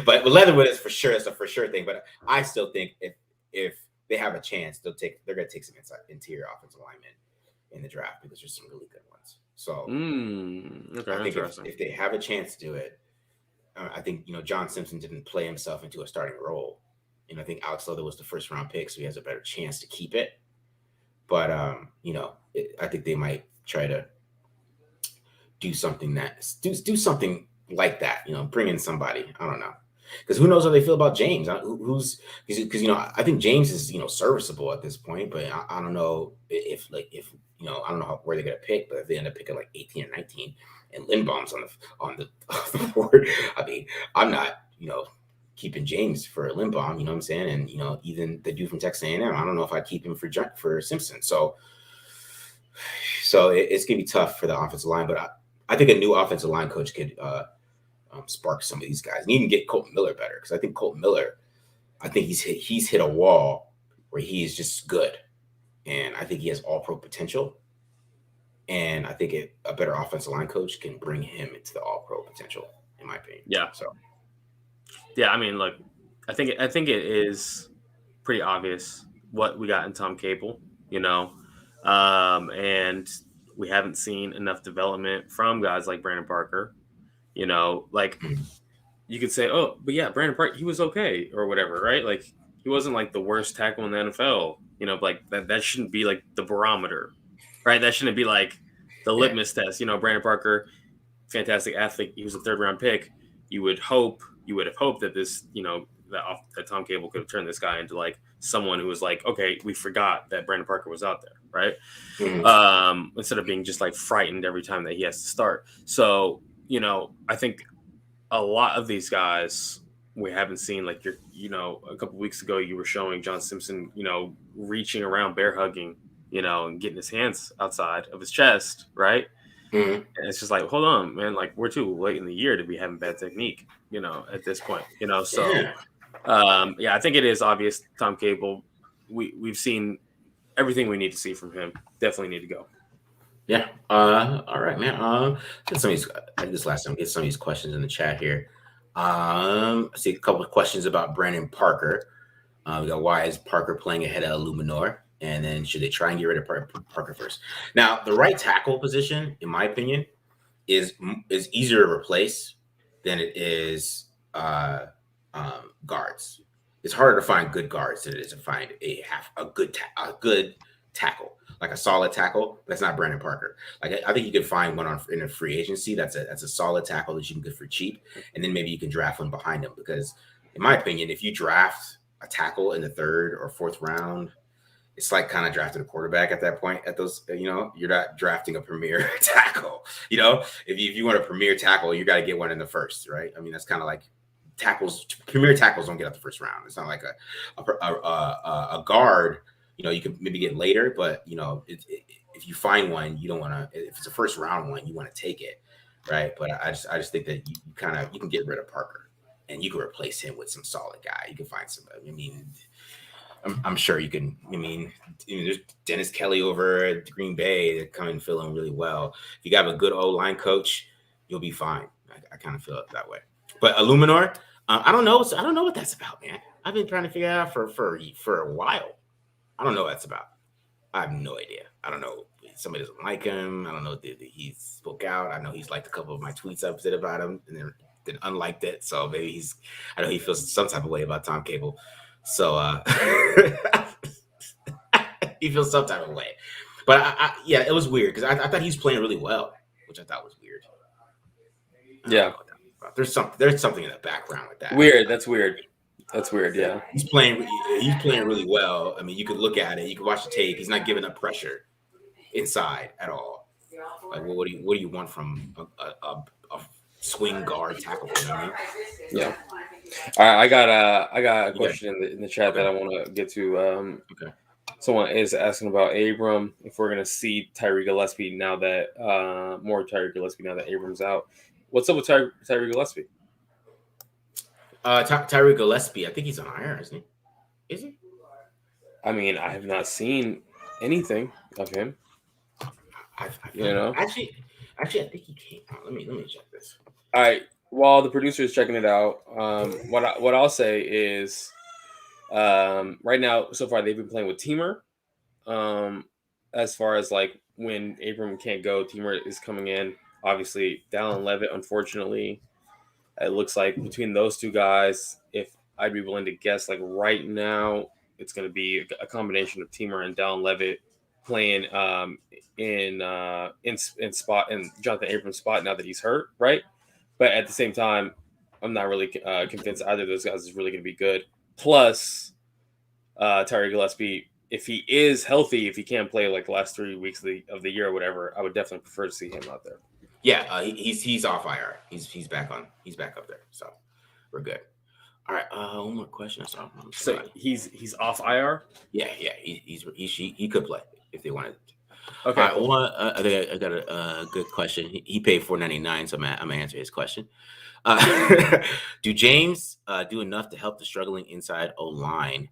but with Leatherwood is for sure. It's a for sure thing. But I still think if they have a chance, they're going to take some interior offensive linemen in the draft because there's some really good ones. So I think if they have a chance to do it, I think John Simpson didn't play himself into a starting role, and I think Alex Leatherwood was the first round pick, so he has a better chance to keep it. But I think they might try to do something do something like that. Bring in somebody. I don't know. Because who knows how they feel about James? Because I think James is serviceable at this point, but I don't know if I don't know where they're gonna pick, but if they end up picking like 18 or 19, and Lindbaum's on the board, I mean, I'm not keeping James for Lindbaum, you know what I'm saying? And even the dude from Texas A&M, I don't know if I'd keep him for Simpson. So it's gonna be tough for the offensive line, but I think a new offensive line coach could spark some of these guys, and even get Colton Miller better, because I think Colton Miller, he's hit a wall where he is just good, and I think he has all-pro potential, and I think a better offensive line coach can bring him into the all-pro potential, in my opinion. Yeah. So, yeah, I mean, look, I think it is pretty obvious what we got in Tom Cable, and we haven't seen enough development from guys like Brandon Parker. Like you could say, oh, but yeah, Brandon Parker, he was okay or whatever, right? Like he wasn't like the worst tackle in the NFL, like that shouldn't be like the barometer, right? That shouldn't be like the litmus test. Brandon Parker, fantastic athlete. He was a 3rd round pick. You would have hoped that this, that Tom Cable could have turned this guy into like someone who was like, okay, we forgot that Brandon Parker was out there, right? Mm-hmm. Instead of being just like frightened every time that he has to start. So, I think a lot of these guys we haven't seen, like a couple weeks ago, you were showing John Simpson, reaching around, bear hugging, and getting his hands outside of his chest, right? Mm-hmm. And it's just like, hold on, man, like we're too late in the year to be having bad technique, at this point, so I think it is obvious. Tom Cable, we've seen everything we need to see from him. Definitely need to go. Yeah. All right, man. Get some of these. I this last time. Get some of these questions in the chat here. I see a couple of questions about Brandon Parker. We got, why is Parker playing ahead of Illuminor? And then should they try and get rid of Parker first? Now, the right tackle position, in my opinion, is easier to replace than it is guards. it's harder to find good guards than it is to find a good tackle, like a solid tackle. That's not Brandon Parker. Like I think you could find one in a free agency that's a solid tackle that you can get for cheap, and then maybe you can draft one behind him. Because in my opinion, if you draft a tackle in the 3rd or 4th round, it's like kind of drafting a quarterback at that point. At those, you're not drafting a premier tackle. If you want a premier tackle, you got to get one in the 1st, right? I mean, that's kind of like premier tackles don't get out the 1st round. It's not like a guard. You can maybe get later, but if you find one, you don't want to. If it's a 1st round one, you want to take it, right? But I just think that you can get rid of Parker, and you can replace him with some solid guy. You can find somebody. I mean, I'm sure you can. I mean, there's Dennis Kelly over at Green Bay that come and fill in really well. If you have a good O-line coach, you'll be fine. I kind of feel it that way. But Illuminor, I don't know. I don't know what that's about, man. I've been trying to figure it out for a while. I don't know what that's about. I have no idea. I don't know. Somebody doesn't like him. I don't know if he spoke out. I know he's liked a couple of my tweets I've said about him, and then unliked it. So maybe I know he feels some type of way about Tom Cable. So he feels some type of way. But yeah, it was weird because I thought he was playing really well, which I thought was weird. Yeah. There's something in the background with that. Weird. That's weird. That's weird. Yeah. He's playing really well. I mean, you could look at it. You can watch the tape. He's not giving up pressure inside at all. Like, what do you want from a swing guard tackle? You know what I mean? Yeah. All right. I got a question in the chat that I want to get to. Okay. Someone is asking about Abram, if we're gonna see Tyree Gillespie now that Abram's out. What's up with Tyree Gillespie? Tyree Gillespie, I think he's on IR, isn't he? Is he? I mean, I have not seen anything of him. Actually, I think he came out. Let me check this. All right. While the producer is checking it out, what I'll say is, right now so far they've been playing with Teamer. As far as like when Abram can't go, Teamer is coming in. Obviously, Dallin Levitt, unfortunately, it looks like between those two guys, if I'd be willing to guess, like right now, it's going to be a combination of Teamer and Dallin Levitt playing in Jonathan Abram's spot now that he's hurt, right? But at the same time, I'm not really convinced either of those guys is really going to be good. Plus, Tyree Gillespie, if he is healthy, if he can't play like the last 3 weeks of the year or whatever, I would definitely prefer to see him out there. Yeah, he's off IR. He's back up there. So we're good. All right. One more question. So he's off IR. Yeah. He could play if they wanted. Okay. All right, I got a good question. He paid $4.99, so I'm gonna answer his question. Do James do enough to help the struggling inside O-line?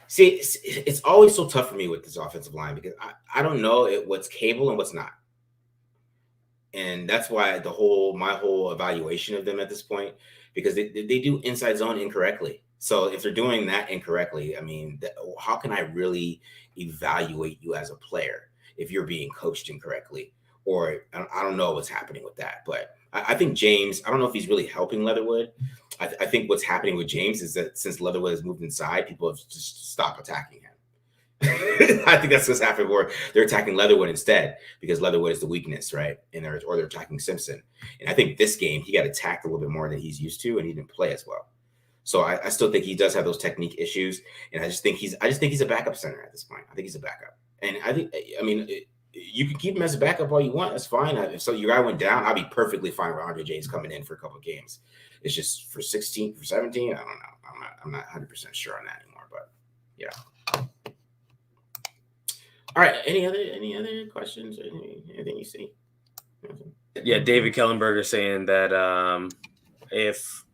See, it's always so tough for me with this offensive line because I don't know what's Cable and what's not. And that's why my whole evaluation of them at this point, because they do inside zone incorrectly. So if they're doing that incorrectly, I mean, how can I really evaluate you as a player if you're being coached incorrectly? Or I don't know what's happening with that. But I think James, I don't know if he's really helping Leatherwood. I think what's happening with James is that since Leatherwood has moved inside, people have just stopped attacking him. I think that's what's happened, where they're attacking Leatherwood instead because Leatherwood is the weakness, right? Or they're attacking Simpson. And I think this game he got attacked a little bit more than he's used to, and he didn't play as well. So I still think he does have those technique issues, and I just think he's a backup center at this point. I think he's a backup, and you can keep him as a backup all you want. That's fine. If your guy went down, I'd be perfectly fine with Andre James coming in for a couple of games. It's just for 16, for 17. I don't know. I'm not 100% sure on that anymore. But yeah. All right. Any other questions? Anything you see? Yeah, David Kellenberger saying that if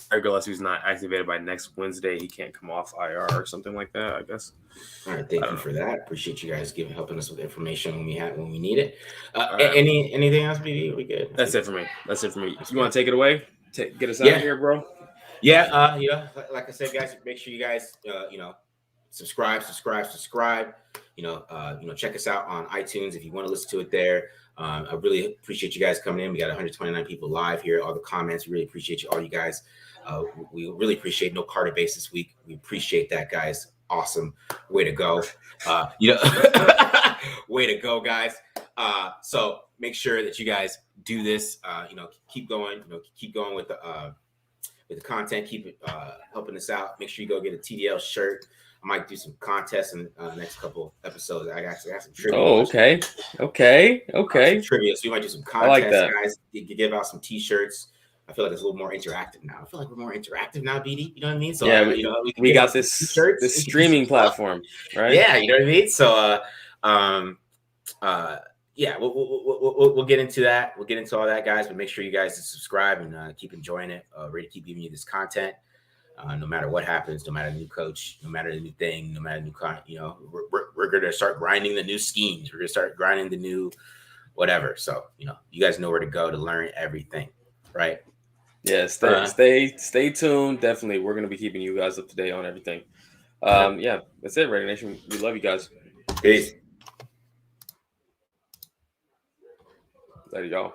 Tyree Gillespie's not activated by next Wednesday, he can't come off IR or something like that, I guess. All right, thank you for that. Appreciate you guys helping us with information when we need it. Right. Anything else, BD? We good? That's it for me. You want to take it away? Get us out of here, bro. Yeah. Like I said, guys, make sure you guys subscribe. Check us out on iTunes if you want to listen to it there. I really appreciate you guys coming in. We got 129 people live here. All the comments, we really appreciate you, all you guys. We really appreciate no Carter base this week. We appreciate that, guys. Awesome. Way to go. Way to go, guys. So make sure that you guys do this. Keep going. Keep going with the content. Keep it helping us out. Make sure you go get a TDL shirt. I might do some contests in the next couple episodes. I got some trivia. Oh, okay. Some trivia. So we might do some contests, like that. Guys. Give out some T-shirts. I feel like it's a little more interactive now. I feel like we're more interactive now, BD. You know what I mean? So yeah, we got this streaming platform, right? Yeah, you know what I mean. So yeah, we'll get into that. We'll get into all that, guys. But make sure you guys subscribe and keep enjoying it. Ready to keep giving you this content. No matter what happens, no matter the new coach, no matter the new thing, no matter the new we're going to start grinding the new schemes. We're going to start grinding the new whatever. So, you guys know where to go to learn everything, right? Yeah, stay tuned. Definitely, we're going to be keeping you guys up to date on everything. Yeah, that's it, Raider Nation. We love you guys. Peace. Later, y'all.